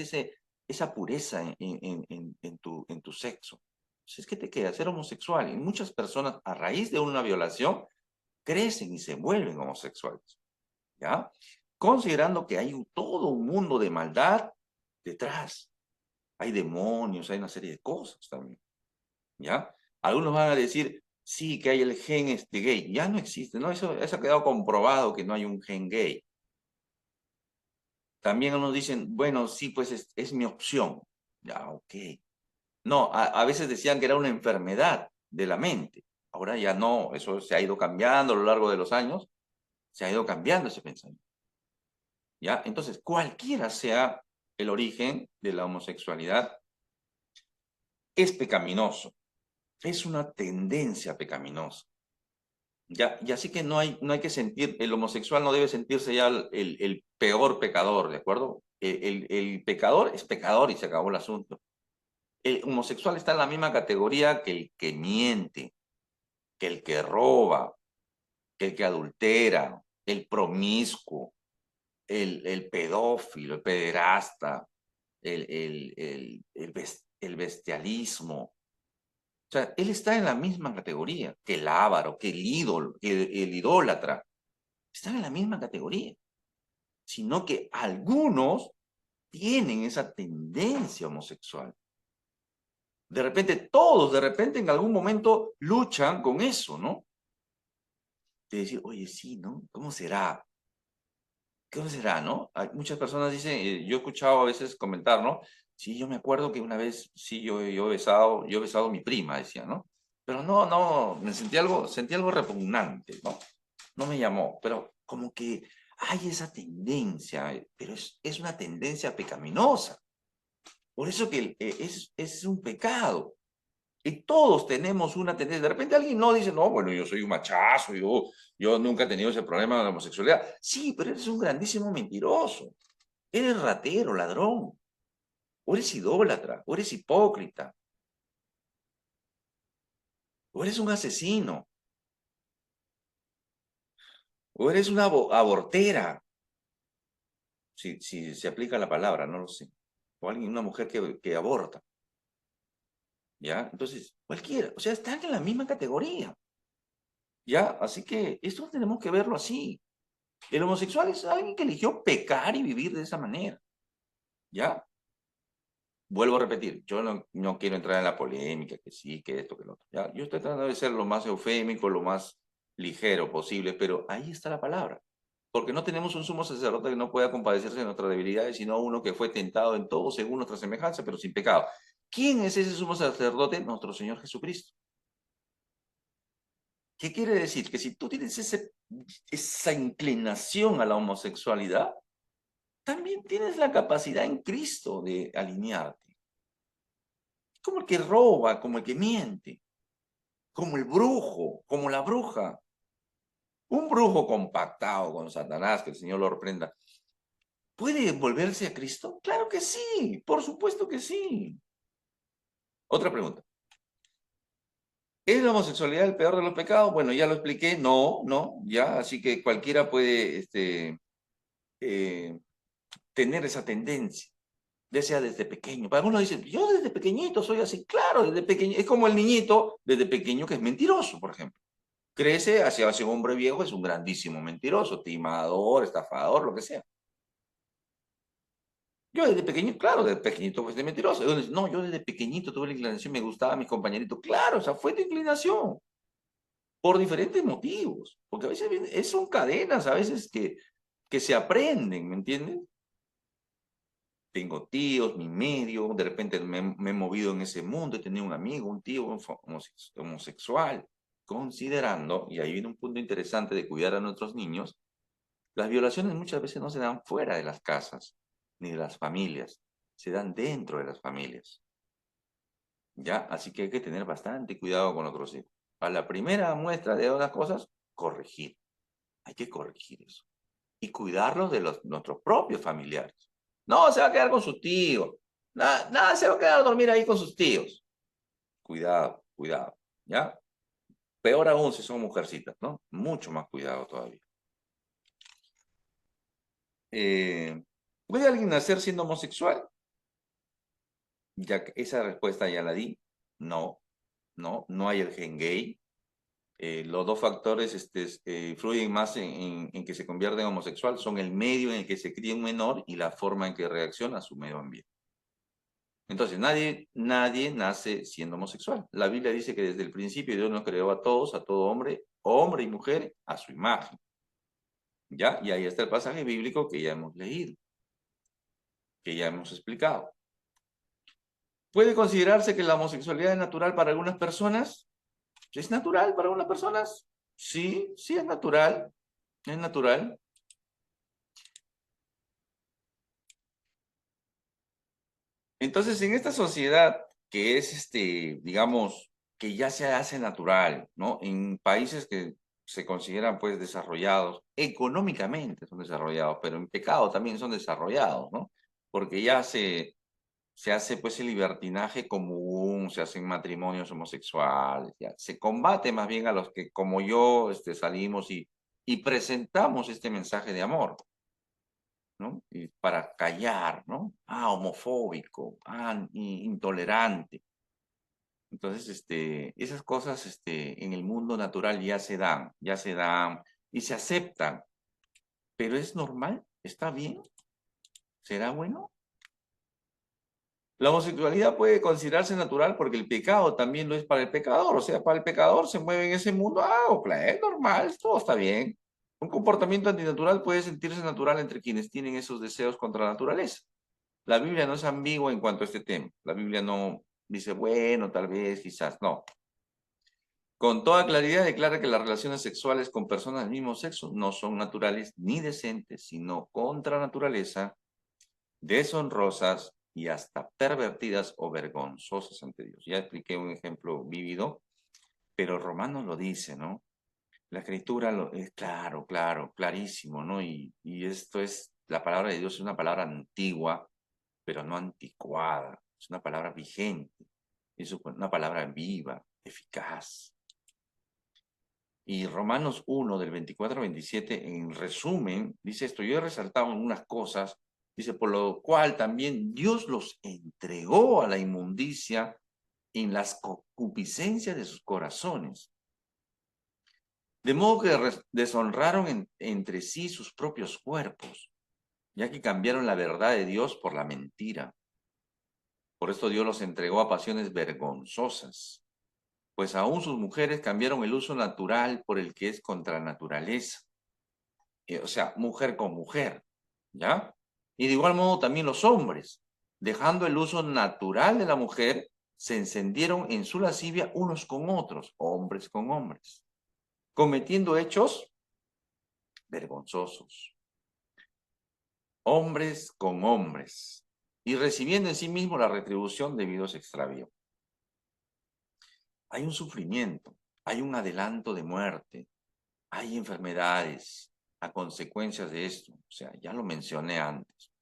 S1: esa pureza en tu sexo. Entonces, ¿qué te queda? Ser homosexual. Y muchas personas, a raíz de una violación, crecen y se vuelven homosexuales. ¿Ya? Considerando que hay todo un mundo de maldad detrás. Hay demonios, hay una serie de cosas también. ¿Ya? Algunos van a decir, sí, que hay el gen gay. Ya no existe, ¿no? Eso ha quedado comprobado que no hay un gen gay. También unos dicen, bueno, sí, pues es mi opción. Ya, ok. No, a veces decían que era una enfermedad de la mente. Ahora ya no, eso se ha ido cambiando a lo largo de los años, se ha ido cambiando ese pensamiento. ¿Ya? Entonces, cualquiera sea el origen de la homosexualidad, es pecaminoso, es una tendencia pecaminosa. ¿Ya? Y así que no hay que sentir, el homosexual no debe sentirse ya el peor pecador, ¿de acuerdo? El pecador es pecador y se acabó el asunto. El homosexual está en la misma categoría que el que miente, que el que roba, que el que adultera, el promiscuo, el pedófilo, el pederasta, el bestialismo. O sea, él está en la misma categoría que el avaro, que el ídolo, que el idólatra. Están en la misma categoría. Sino que algunos tienen esa tendencia homosexual. De repente en algún momento luchan con eso, ¿no? De decir, oye, sí, ¿no? ¿Cómo será? ¿Cómo será, no? Hay muchas personas dicen, yo he escuchado a veces comentar, ¿no? Sí, yo me acuerdo que una vez, sí, yo he besado a mi prima, decía, ¿no? Pero no, sentí algo repugnante, ¿no? No me llamó, pero como que hay esa tendencia, pero es una tendencia pecaminosa. Por eso que es un pecado. Y todos tenemos una tendencia. De repente alguien no dice, no, bueno, yo soy un machazo, yo nunca he tenido ese problema de la homosexualidad. Sí, pero eres un grandísimo mentiroso. Eres ratero, ladrón. O eres idólatra, o eres hipócrita, o eres un asesino, o eres una abortera, si se aplica la palabra, no lo sé. O alguien, una mujer que aborta, ¿ya? Entonces, cualquiera, o sea, están en la misma categoría, ¿ya? Así que esto tenemos que verlo así. El homosexual es alguien que eligió pecar y vivir de esa manera, ¿ya? Vuelvo a repetir, yo no quiero entrar en la polémica, que sí, que esto, que lo otro, ¿ya? Yo estoy tratando de ser lo más eufémico, lo más ligero posible, pero ahí está la palabra. Porque no tenemos un sumo sacerdote que no pueda compadecerse de nuestras debilidades, sino uno que fue tentado en todo según nuestra semejanza, pero sin pecado. ¿Quién es ese sumo sacerdote? Nuestro Señor Jesucristo. ¿Qué quiere decir? Que si tú tienes esa inclinación a la homosexualidad, también tienes la capacidad en Cristo de alinearte. Como el que roba, como el que miente, como el brujo, como la bruja. Un brujo compactado con Satanás, que el Señor lo reprenda, ¿puede volverse a Cristo? Claro que sí, por supuesto que sí. Otra pregunta. ¿Es la homosexualidad el peor de los pecados? Bueno, ya lo expliqué. No, no, ya. Así que cualquiera puede eh, tener esa tendencia, ya sea desde pequeño. Para algunos dicen, yo desde pequeñito soy así. Claro, desde pequeño. Es como el niñito desde pequeño que es mentiroso, por ejemplo. Crece hacia un hombre viejo, es un grandísimo mentiroso, timador, estafador, lo que sea. Yo desde pequeño, claro, desde pequeñito pues de mentiroso. No, yo desde pequeñito tuve la inclinación, me gustaba a mis compañeritos. Claro, o sea, fue tu inclinación, por diferentes motivos. porque a veces son cadenas, a veces que se aprenden, ¿me entiendes? Tengo tíos, mi medio, de repente me he movido en ese mundo, he tenido un amigo, un tío homosexual, considerando, y ahí viene un punto interesante de cuidar a nuestros niños, las violaciones muchas veces no se dan fuera de las casas, ni de las familias, se dan dentro de las familias, ¿ya? Así que hay que tener bastante cuidado con otros hijos. A la primera muestra de otras cosas, corregir. Hay que corregir eso. Y cuidarlos de nuestros propios familiares. No, se va a quedar con sus tíos. Nada, se va a quedar a dormir ahí con sus tíos. Cuidado, cuidado, ¿ya? Peor aún si son mujercitas, ¿no? Mucho más cuidado todavía. ¿Puede alguien nacer siendo homosexual? Ya que esa respuesta ya la di. No, no hay el gen gay. Los dos factores influyen más en que se convierta en homosexual son el medio en el que se cría un menor y la forma en que reacciona a su medio ambiente. Entonces, nadie nace siendo homosexual. La Biblia dice que desde el principio Dios nos creó a todos, a todo hombre y mujer, a su imagen. ¿Ya? Y ahí está el pasaje bíblico que ya hemos leído, que ya hemos explicado. ¿Puede considerarse que la homosexualidad es natural para algunas personas? ¿Es natural para algunas personas? Sí, sí es natural. Es natural. Entonces, en esta sociedad que es, digamos, que ya se hace natural, ¿no? En países que se consideran, pues, desarrollados, económicamente son desarrollados, pero en pecado también son desarrollados, ¿no? Porque ya se hace, pues, el libertinaje común, se hacen matrimonios homosexuales, ya. Se combate más bien a los que, como yo, salimos y presentamos este mensaje de amor. ¿No? Y para callar, ¿no? Homofóbico, intolerante. Entonces, esas cosas, en el mundo natural ya se dan y se aceptan. Pero es normal, está bien, ¿será bueno? La homosexualidad puede considerarse natural porque el pecado también lo es para el pecador. O sea, para el pecador se mueve en ese mundo, es normal, todo está bien. Un comportamiento antinatural puede sentirse natural entre quienes tienen esos deseos contra la naturaleza. La Biblia no es ambigua en cuanto a este tema. La Biblia no dice, bueno, tal vez, quizás, no. Con toda claridad declara que las relaciones sexuales con personas del mismo sexo no son naturales ni decentes, sino contra naturaleza, deshonrosas y hasta pervertidas o vergonzosas ante Dios. Ya expliqué un ejemplo vívido, pero Romanos lo dice, ¿no? La escritura es clarísimo, ¿no? Y esto es, la palabra de Dios es una palabra antigua, pero no anticuada. Es una palabra vigente. Es una palabra viva, eficaz. Y Romanos 1, del 24 al 27, en resumen, dice esto. Yo he resaltado algunas cosas. Dice, por lo cual también Dios los entregó a la inmundicia en las concupiscencias de sus corazones. De modo que deshonraron entre sí sus propios cuerpos, ya que cambiaron la verdad de Dios por la mentira. Por esto Dios los entregó a pasiones vergonzosas, pues aún sus mujeres cambiaron el uso natural por el que es contra naturaleza. O sea, mujer con mujer, ¿ya? Y de igual modo también los hombres, dejando el uso natural de la mujer, se encendieron en su lascivia unos con otros, hombres con hombres, cometiendo hechos vergonzosos, hombres con hombres, y recibiendo en sí mismo la retribución debido a su extravío. Hay un sufrimiento, hay un adelanto de muerte, hay enfermedades a consecuencias de esto. O sea, ya lo mencioné antes.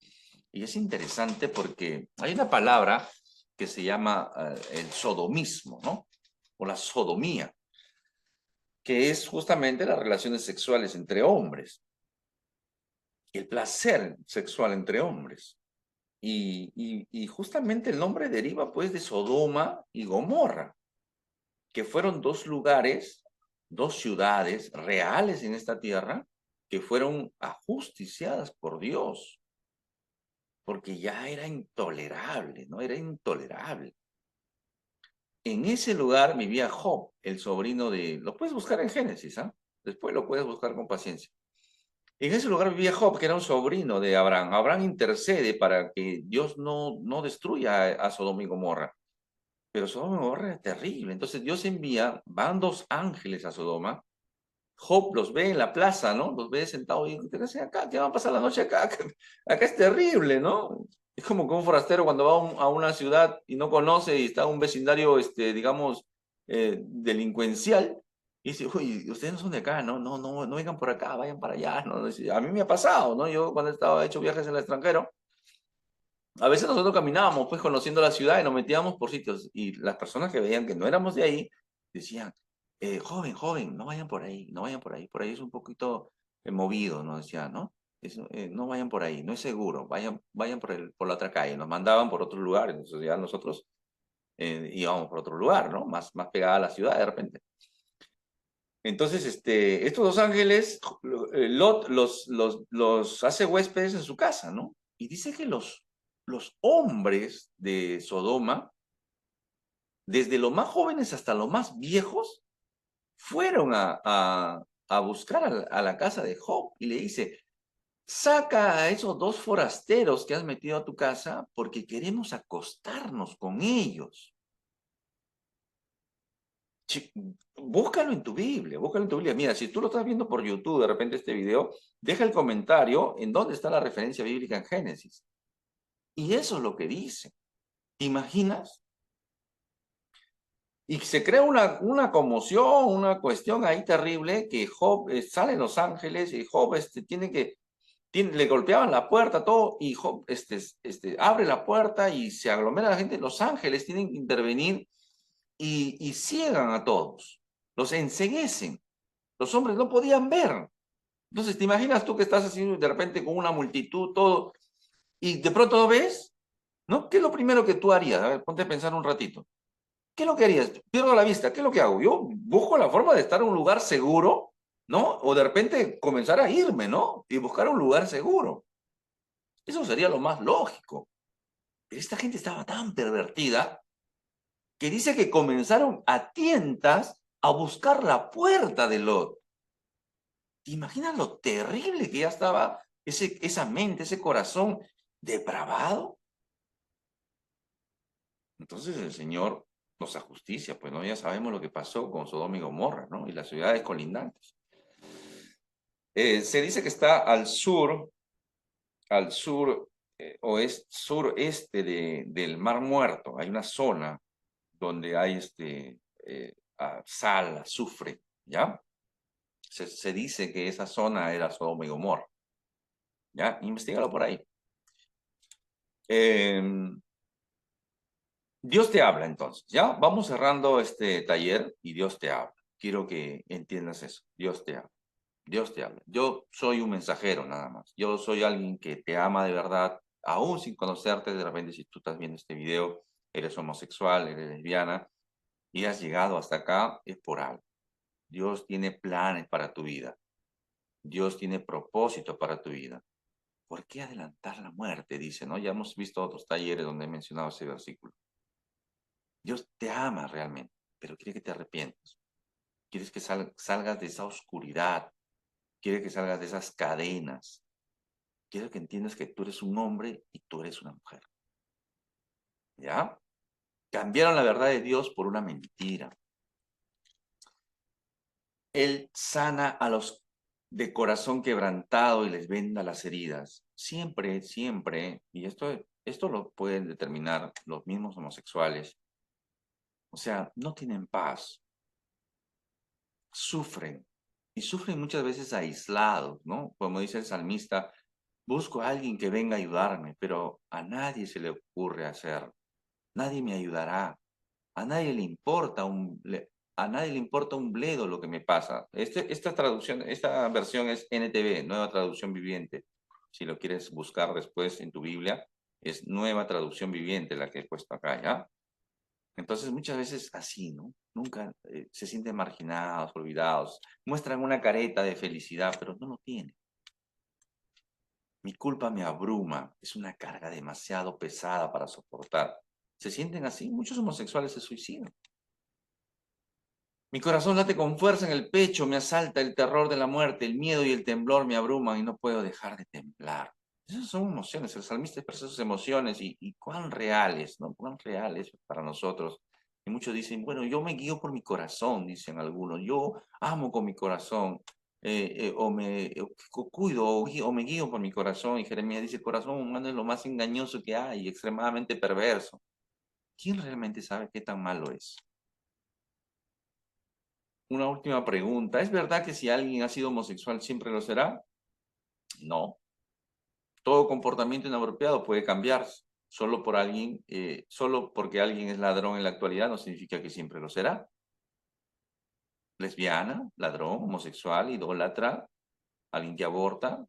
S1: Y es interesante porque hay una palabra que se llama el sodomismo, ¿no? O la sodomía, que es justamente las relaciones sexuales entre hombres, el placer sexual entre hombres. Y justamente el nombre deriva pues de Sodoma y Gomorra, que fueron dos lugares, dos ciudades reales en esta tierra que fueron ajusticiadas por Dios. porque ya era intolerable, ¿no? Era intolerable. En ese lugar vivía Job, el sobrino de... Lo puedes buscar en Génesis, ¿ah? Después lo puedes buscar con paciencia. En ese lugar vivía Job, que era un sobrino de Abraham. Abraham intercede para que Dios no destruya a Sodoma y Gomorra. Pero Sodoma y Gomorra era terrible. Entonces Dios envía, van 2 ángeles a Sodoma. Job los ve en la plaza, ¿no? Los ve sentados y ¿qué hacen acá? ¿Qué van a pasar la noche acá? Acá es terrible, ¿no? Es como que un forastero cuando va a una ciudad y no conoce y está en un vecindario, digamos, delincuencial, y dice, uy, ustedes no son de acá, ¿no? No vengan por acá, vayan para allá, ¿no? A mí me ha pasado, ¿no? Yo cuando estaba hecho viajes en el extranjero, a veces nosotros caminábamos, pues, conociendo la ciudad y nos metíamos por sitios, y las personas que veían que no éramos de ahí, decían, joven, no vayan por ahí es un poquito movido, nos decían, ¿no? No vayan por ahí, no es seguro, vayan por la otra calle, nos mandaban por otro lugar, entonces ya nosotros íbamos por otro lugar, ¿no? Más pegada a la ciudad de repente. Entonces, estos 2 ángeles, Lot los hace huéspedes en su casa, ¿no? Y dice que los hombres de Sodoma, desde los más jóvenes hasta los más viejos, fueron a buscar a la casa de Job y le dice, saca a esos 2 forasteros que has metido a tu casa porque queremos acostarnos con ellos. Búscalo en tu Biblia, búscalo en tu Biblia. Mira, si tú lo estás viendo por YouTube, de repente este video, deja el comentario en dónde está la referencia bíblica en Génesis. Y eso es lo que dice. ¿Te imaginas? Y se crea una conmoción, una cuestión ahí terrible, que Job sale en Los Ángeles y Job le golpeaban la puerta, todo, y Job abre la puerta y se aglomera la gente. Los ángeles tienen que intervenir y ciegan a todos, los enceguecen. Los hombres no podían ver. Entonces, ¿te imaginas tú que estás así de repente con una multitud, todo, y de pronto lo ves? ¿No? ¿Qué es lo primero que tú harías? A ver, ponte a pensar un ratito. ¿Qué es lo que harías? Pierdo la vista, ¿qué es lo que hago? Yo busco la forma de estar en un lugar seguro, ¿no? O de repente comenzar a irme, ¿no? Y buscar un lugar seguro. Eso sería lo más lógico. Pero esta gente estaba tan pervertida que dice que comenzaron a tientas a buscar la puerta de Lot. ¿Te imaginas lo terrible que ya estaba esa mente, ese corazón depravado? Entonces el Señor nos justicia, pues no, ya sabemos lo que pasó con Sodoma y Gomorra, ¿no? Y las ciudades colindantes. Se dice que está al sur, sureste del Mar Muerto. Hay una zona donde hay sal, azufre, ¿ya? Se dice que esa zona era Sodoma y Gomorra, ¿ya? Investígalo por ahí. Dios te habla entonces, ¿ya? Vamos cerrando este taller y Dios te habla. Quiero que entiendas eso. Dios te habla. Dios te habla. Yo soy un mensajero nada más. Yo soy alguien que te ama de verdad, aún sin conocerte. De repente, si tú estás viendo este video, eres homosexual, eres lesbiana y has llegado hasta acá, es por algo. Dios tiene planes para tu vida. Dios tiene propósito para tu vida. ¿Por qué adelantar la muerte? Dice, ¿no? Ya hemos visto otros talleres donde he mencionado ese versículo. Dios te ama realmente, pero quiere que te arrepientas. Quieres que salgas de esa oscuridad. Quiere que salgas de esas cadenas. Quiero que entiendas que tú eres un hombre y tú eres una mujer. ¿Ya? Cambiaron la verdad de Dios por una mentira. Él sana a los de corazón quebrantado y les venda las heridas. Siempre, siempre, y esto lo pueden determinar los mismos homosexuales. O sea, no tienen paz, sufren, y sufren muchas veces aislados, ¿no? Como dice el salmista, busco a alguien que venga a ayudarme, pero a nadie se le ocurre hacer. Nadie me ayudará. A nadie le importa a nadie le importa un bledo lo que me pasa. Esta traducción, esta versión es NTV, Nueva Traducción Viviente. Si lo quieres buscar después en tu Biblia, es Nueva Traducción Viviente la que he puesto acá, ¿ya? Entonces, muchas veces así, ¿no? Nunca se sienten marginados, olvidados. Muestran una careta de felicidad, pero no lo tienen. Mi culpa me abruma, es una carga demasiado pesada para soportar. ¿Se sienten así? Muchos homosexuales se suicidan. Mi corazón late con fuerza en el pecho, me asalta el terror de la muerte, el miedo y el temblor me abruman y no puedo dejar de temblar. Esas son emociones, el salmista expresa sus emociones y cuán reales, ¿no? Cuán reales para nosotros. Y muchos dicen, bueno, yo me guío por mi corazón, dicen algunos, yo amo con mi corazón, o cuido o me guío por mi corazón. Y Jeremías dice, el corazón humano es lo más engañoso que hay, extremadamente perverso. ¿Quién realmente sabe qué tan malo es? Una última pregunta. ¿Es verdad que si alguien ha sido homosexual siempre lo será? No. Todo comportamiento inapropiado puede cambiar. Solo porque alguien es ladrón en la actualidad no significa que siempre lo será. Lesbiana, ladrón, homosexual, idólatra, alguien que aborta,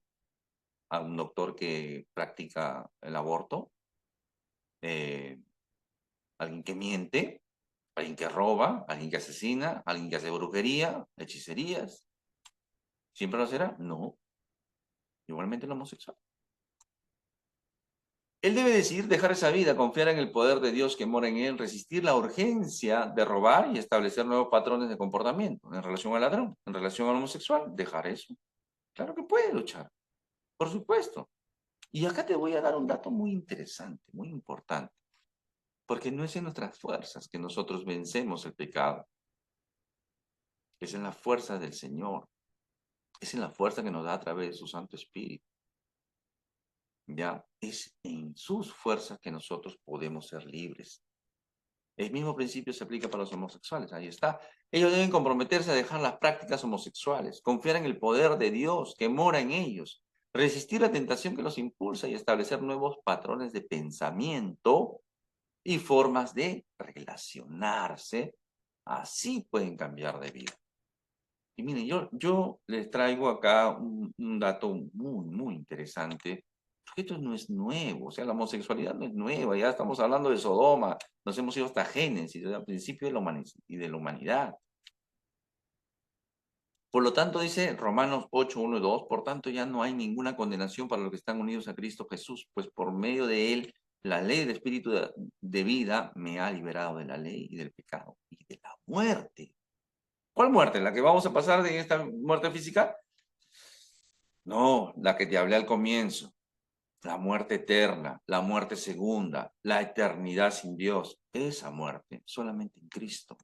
S1: a un doctor que practica el aborto, eh, alguien que miente, alguien que roba, alguien que asesina, alguien que hace brujería, hechicerías. ¿Siempre lo será? No. Igualmente el homosexual. Él debe decidir dejar esa vida, confiar en el poder de Dios que mora en él, resistir la urgencia de robar y establecer nuevos patrones de comportamiento en relación al ladrón, en relación al homosexual. Dejar eso. Claro que puede luchar, por supuesto. Y acá te voy a dar un dato muy interesante, muy importante, porque no es en nuestras fuerzas que nosotros vencemos el pecado, es en la fuerza del Señor, es en la fuerza que nos da a través de su Santo Espíritu. Ya, es en sus fuerzas que nosotros podemos ser libres. El mismo principio se aplica para los homosexuales, ahí está. Ellos deben comprometerse a dejar las prácticas homosexuales, confiar en el poder de Dios que mora en ellos, resistir la tentación que los impulsa y establecer nuevos patrones de pensamiento y formas de relacionarse. Así pueden cambiar de vida. Y miren, yo les traigo acá un dato muy interesante, porque esto no es nuevo, o sea, la homosexualidad no es nueva, ya estamos hablando de Sodoma, nos hemos ido hasta Génesis, al principio de la humanidad. Por lo tanto, dice Romanos 8, 1 y 2, por tanto ya no hay ninguna condenación para los que están unidos a Cristo Jesús, pues por medio de él, la ley del Espíritu de vida me ha liberado de la ley y del pecado y de la muerte. ¿Cuál muerte? ¿La que vamos a pasar de esta muerte física? No, la que te hablé al comienzo. La muerte eterna, la muerte segunda, la eternidad sin Dios. Esa muerte, solamente en Cristo.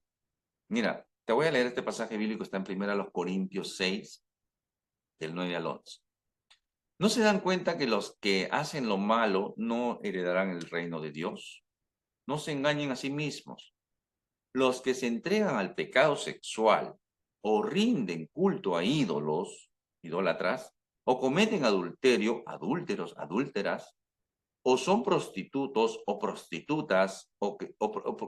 S1: Mira, te voy a leer este pasaje bíblico, está en 1 Corintios 6, del 9 al 11. ¿No se dan cuenta que los que hacen lo malo no heredarán el reino de Dios? No se engañen a sí mismos. Los que se entregan al pecado sexual o rinden culto a ídolos, idólatras, o cometen adulterio, adúlteros, adúlteras, o son prostitutos o prostitutas,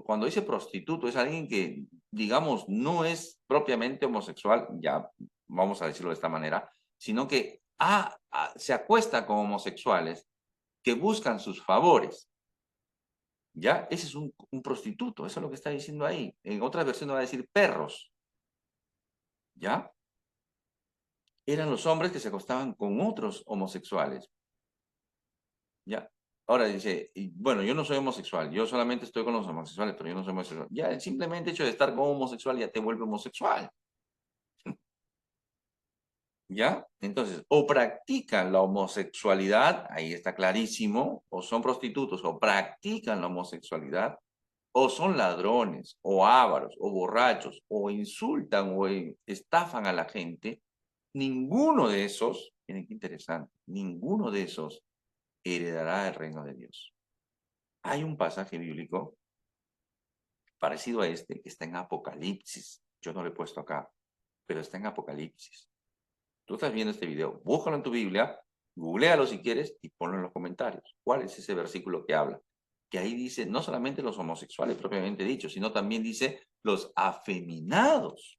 S1: cuando dice prostituto es alguien que, digamos, no es propiamente homosexual, ya vamos a decirlo de esta manera, sino que se acuesta con homosexuales que buscan sus favores. ¿Ya? Ese es un prostituto, eso es lo que está diciendo ahí. En otras versiones va a decir perros. ¿Ya? Eran los hombres que se acostaban con otros homosexuales. ¿Ya? Ahora dice, bueno, yo no soy homosexual, yo solamente estoy con los homosexuales, pero yo no soy homosexual. Ya, el simplemente hecho de estar con homosexual ya te vuelve homosexual. ¿Ya? Entonces, o practican la homosexualidad, ahí está clarísimo, o son prostitutos, o practican la homosexualidad, o son ladrones, o ávaros, o borrachos, o insultan o estafan a la gente, ninguno de esos, miren qué interesante, ninguno de esos heredará el reino de Dios. Hay un pasaje bíblico parecido a este que está en Apocalipsis. Yo no lo he puesto acá, pero está en Apocalipsis. Tú estás viendo este video, búscalo en tu Biblia, googlealo si quieres y ponlo en los comentarios. ¿Cuál es ese versículo que habla? Que ahí dice no solamente los homosexuales propiamente dicho, sino también dice los afeminados.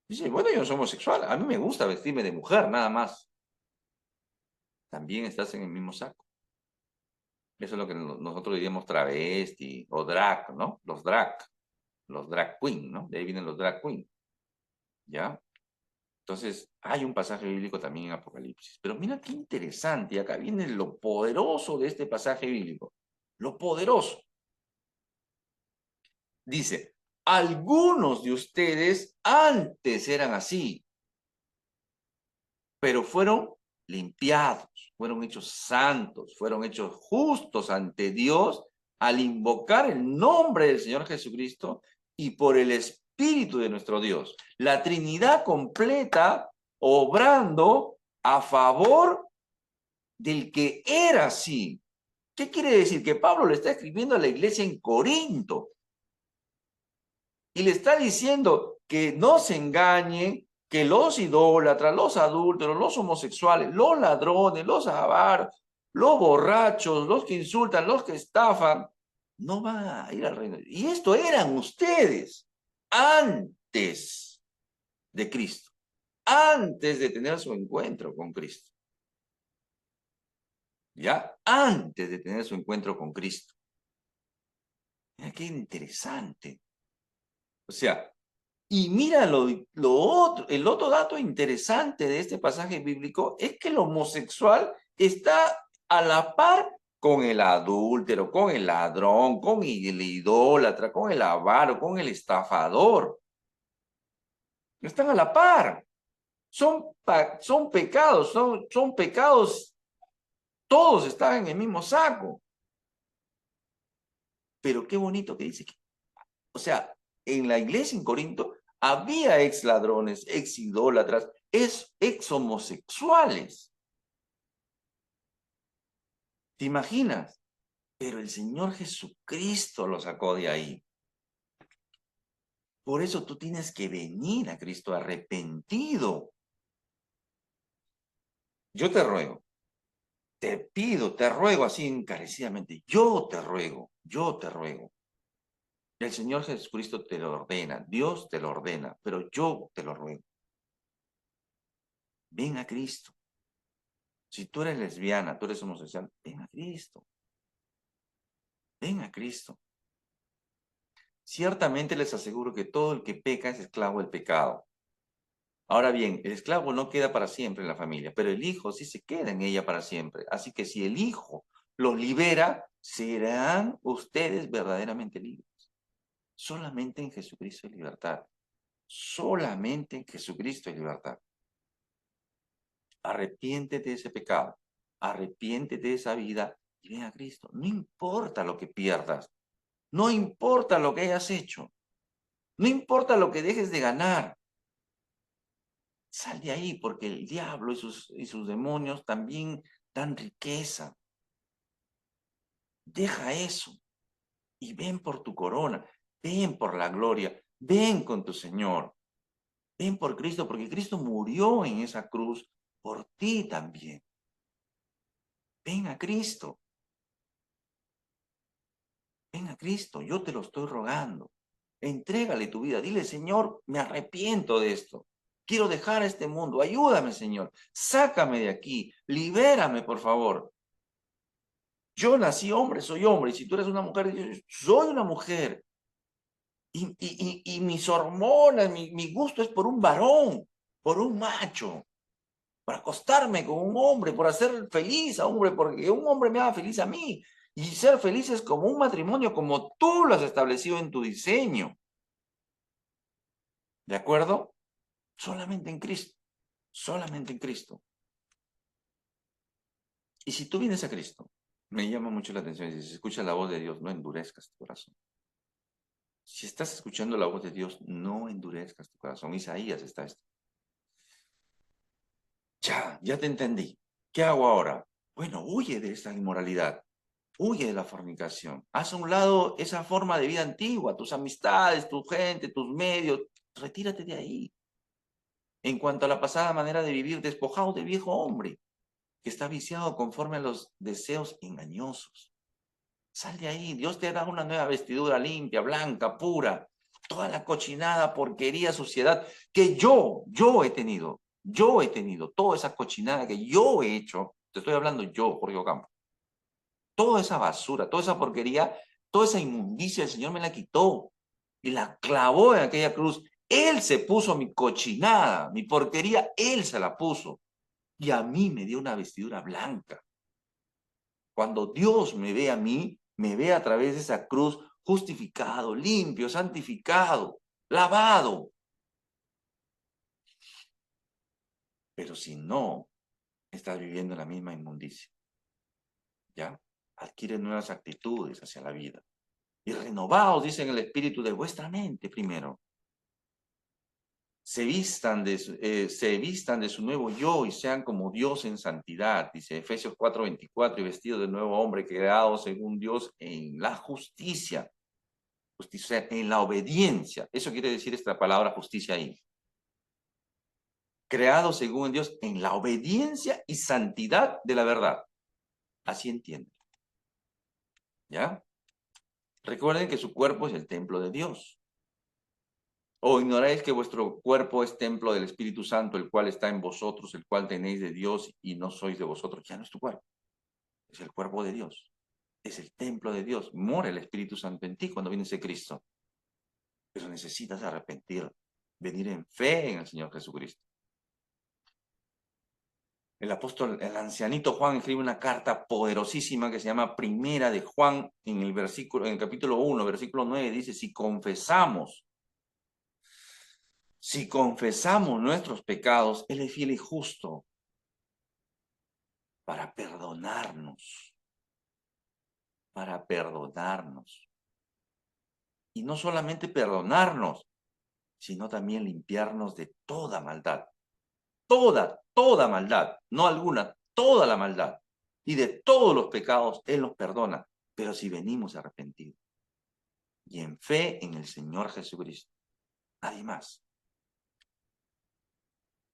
S1: Dice, bueno, yo no soy homosexual, a mí me gusta vestirme de mujer, nada más. También estás en el mismo saco. Eso es lo que nosotros diríamos travesti o drag, ¿no? Los drag queen, ¿no? De ahí vienen los drag queen, ¿ya? Entonces, hay un pasaje bíblico también en Apocalipsis. Pero mira qué interesante, y acá viene lo poderoso de este pasaje bíblico. Lo poderoso. Dice, algunos de ustedes antes eran así, pero fueron limpiados, fueron hechos santos, fueron hechos justos ante Dios al invocar el nombre del Señor Jesucristo y por el Espíritu de nuestro Dios. La Trinidad completa obrando a favor del que era así. ¿Qué quiere decir? Que Pablo le está escribiendo a la iglesia en Corinto y le está diciendo que no se engañen, que los idólatras, los adúlteros, los homosexuales, los ladrones, los avaros, los borrachos, los que insultan, los que estafan, no van a ir al reino. Y esto eran ustedes antes de Cristo, antes de tener su encuentro con Cristo. ¿Ya? Antes de tener su encuentro con Cristo. Mira qué interesante. O sea, y mira el otro dato interesante de este pasaje bíblico es que el homosexual está a la par con el adúltero, con el ladrón, con el idólatra, con el avaro, con el estafador. Están a la par. Son pecados, son pecados, todos están en el mismo saco. Pero qué bonito que dice que, o sea, en la iglesia en Corinto había ex ladrones, ex idólatras, ex homosexuales. ¿Te imaginas? Pero el Señor Jesucristo lo sacó de ahí. Por eso tú tienes que venir a Cristo arrepentido. Yo te ruego, te pido, te ruego así encarecidamente. Yo te ruego, yo te ruego. El Señor Jesucristo te lo ordena, Dios te lo ordena, pero yo te lo ruego. Ven a Cristo. Si tú eres lesbiana, tú eres homosexual, ven a Cristo. Ven a Cristo. Ciertamente les aseguro que todo el que peca es esclavo del pecado. Ahora bien, el esclavo no queda para siempre en la familia, pero el hijo sí se queda en ella para siempre. Así que si el hijo los libera, serán ustedes verdaderamente libres. Solamente en Jesucristo hay libertad. Solamente en Jesucristo hay libertad. Arrepiéntete de ese pecado. Arrepiéntete de esa vida y ven a Cristo. No importa lo que pierdas. No importa lo que hayas hecho. No importa lo que dejes de ganar. Sal de ahí porque el diablo y sus demonios también dan riqueza. Deja eso y ven por tu corona. Ven por la gloria. Ven con tu Señor. Ven por Cristo porque Cristo murió en esa cruz por ti también. Ven a Cristo. Ven a Cristo. Yo te lo estoy rogando. Entrégale tu vida. Dile, Señor, me arrepiento de esto. Quiero dejar este mundo. Ayúdame, Señor. Sácame de aquí. Libérame, por favor. Yo nací hombre, soy hombre. Y si tú eres una mujer, yo soy una mujer. Y mis hormonas, mi gusto es por un varón, por un macho. Por acostarme con un hombre, por hacer feliz a un hombre, porque un hombre me haga feliz a mí. Y ser feliz es como un matrimonio, como tú lo has establecido en tu diseño. ¿De acuerdo? Solamente en Cristo. Solamente en Cristo. Y si tú vienes a Cristo, me llama mucho la atención, si escuchas la voz de Dios, no endurezcas tu corazón. Si estás escuchando la voz de Dios, no endurezcas tu corazón. Isaías está esto. Ya te entendí. ¿Qué hago ahora? Bueno, huye de esta inmoralidad. Huye de la fornicación. Haz a un lado esa forma de vida antigua, tus amistades, tu gente, tus medios. Retírate de ahí. En cuanto a la pasada manera de vivir, despojado del viejo hombre, que está viciado conforme a los deseos engañosos. Sal de ahí. Dios te da una nueva vestidura limpia, blanca, pura. Toda la cochinada, porquería, suciedad que yo he tenido. Yo he tenido toda esa cochinada que yo he hecho. Te estoy hablando yo, Jorge Ocampo. Toda esa basura, toda esa porquería, toda esa inmundicia, el Señor me la quitó y la clavó en aquella cruz. Él se puso mi cochinada, mi porquería, Él se la puso. Y a mí me dio una vestidura blanca. Cuando Dios me ve a mí, me ve a través de esa cruz justificado, limpio, santificado, lavado. Pero si no, estás viviendo la misma inmundicia. ¿Ya? Adquiere nuevas actitudes hacia la vida. Y renovaos, dicen el espíritu de vuestra mente primero. Se vistan de su nuevo yo y sean como Dios en santidad, dice Efesios 4:24, y vestidos de nuevo hombre, creado según Dios en la justicia, justicia en la obediencia. Eso quiere decir esta palabra justicia ahí. Creado según Dios en la obediencia y santidad de la verdad. Así entiende. ¿Ya? Recuerden que su cuerpo es el templo de Dios. ¿O ignoráis que vuestro cuerpo es templo del Espíritu Santo, el cual está en vosotros, el cual tenéis de Dios y no sois de vosotros? Ya no es tu cuerpo, es el cuerpo de Dios, es el templo de Dios. Mora el Espíritu Santo en ti cuando viene ese Cristo. Pero necesitas arrepentir, venir en fe en el Señor Jesucristo. El ancianito Juan escribe una carta poderosísima que se llama Primera de Juan en el capítulo 1, versículo 9, dice, si confesamos nuestros pecados, Él es fiel y justo para perdonarnos, Y no solamente perdonarnos, sino también limpiarnos de toda maldad. Toda maldad, no alguna, toda la maldad. Y de todos los pecados Él nos perdona, pero si venimos arrepentidos y en fe en el Señor Jesucristo. Nadie más.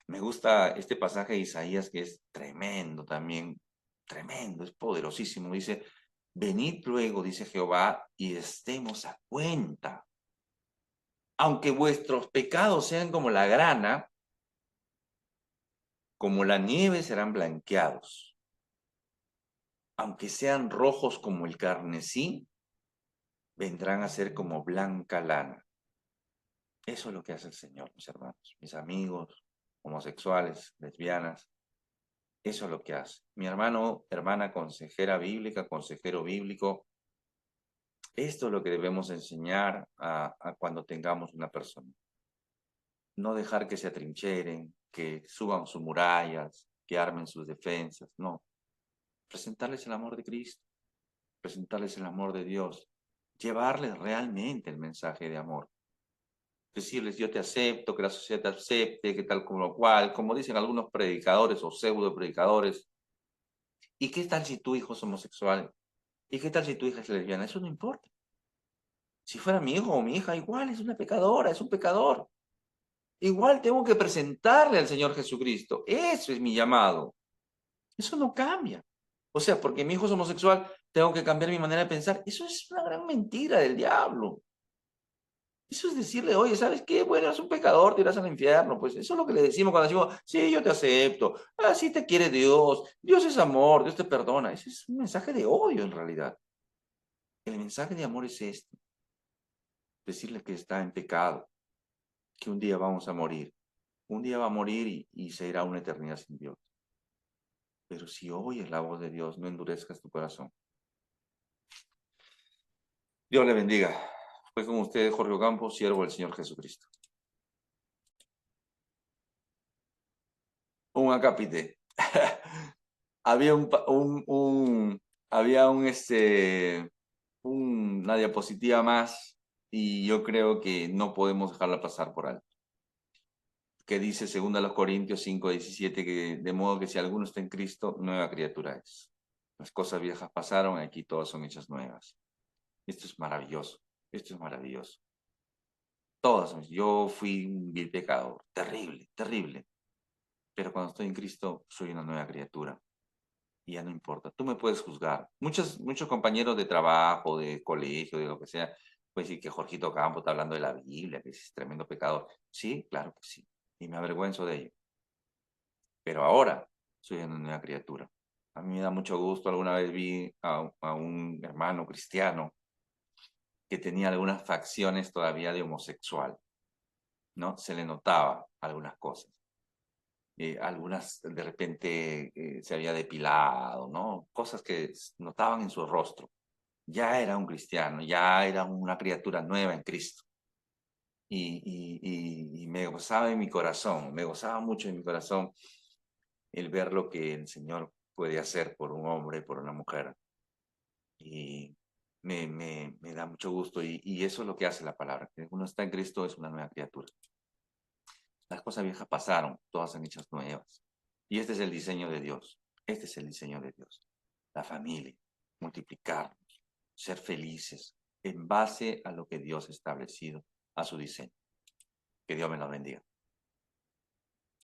S1: Me gusta este pasaje de Isaías que es tremendo también, tremendo, es poderosísimo. Dice, venid luego, dice Jehová, y estemos a cuenta. Aunque vuestros pecados sean como la grana, como la nieve serán blanqueados. Aunque sean rojos como el carmesí, vendrán a ser como blanca lana. Eso es lo que hace el Señor, mis hermanos, mis amigos, homosexuales, lesbianas. Eso es lo que hace. Mi hermano, hermana consejera bíblica, consejero bíblico, esto es lo que debemos enseñar a cuando tengamos una persona. No dejar que se atrincheren, que suban sus murallas, que armen sus defensas, no. Presentarles el amor de Cristo, presentarles el amor de Dios, llevarles realmente el mensaje de amor. Decirles, yo te acepto, que la sociedad te acepte, que tal como lo cual, como dicen algunos predicadores o pseudo predicadores. ¿Y qué tal si tu hijo es homosexual? ¿Y qué tal si tu hija es lesbiana? Eso no importa. Si fuera mi hijo o mi hija, igual es una pecadora, es un pecador. Igual tengo que presentarle al Señor Jesucristo. Eso es mi llamado. Eso no cambia. O sea, porque mi hijo es homosexual, tengo que cambiar mi manera de pensar. Eso es una gran mentira del diablo. Eso es decirle, oye, ¿sabes qué? Bueno, eres un pecador, te irás al infierno. Pues eso es lo que le decimos cuando decimos, sí, yo te acepto. Así te quiere Dios. Dios es amor, Dios te perdona. Ese es un mensaje de odio en realidad. El mensaje de amor es este. Decirle que está en pecado, que un día vamos a morir. Un día va a morir y se irá a una eternidad sin Dios. Pero si oyes la voz de Dios, no endurezcas tu corazón. Dios le bendiga. Fue con usted, Jorge Ocampo, siervo del Señor Jesucristo. Un acápite. Había una diapositiva más y yo creo que no podemos dejarla pasar por alto. Que dice 2 Corintios 5:17, que de modo que si alguno está en Cristo, nueva criatura es. Las cosas viejas pasaron, aquí todas son hechas nuevas. Esto es maravilloso, esto es maravilloso. Yo fui un vil pecador, terrible, terrible. Pero cuando estoy en Cristo, soy una nueva criatura. Y ya no importa, tú me puedes juzgar. Muchos compañeros de trabajo, de colegio, de lo que sea, pueden decir que Jorgito Campo está hablando de la Biblia, que es tremendo pecador. Sí, claro que sí. Y me avergüenzo de ello. Pero ahora soy una nueva criatura. A mí me da mucho gusto. Alguna vez vi a un hermano cristiano que tenía algunas facciones todavía de homosexual. ¿no? Se le notaba algunas cosas. Algunas de repente se había depilado, ¿no? Cosas que notaban en su rostro. Ya era un cristiano, ya era una criatura nueva en Cristo. Y me gozaba en mi corazón, me gozaba mucho en mi corazón el ver lo que el Señor puede hacer por un hombre, por una mujer. Y me da mucho gusto y eso es lo que hace la palabra. Que uno está en Cristo, es una nueva criatura. Las cosas viejas pasaron, todas son hechas nuevas. Y este es el diseño de Dios. Este es el diseño de Dios. La familia, multiplicarnos, ser felices en base a lo que Dios ha establecido, a su diseño. Que Dios me lo bendiga.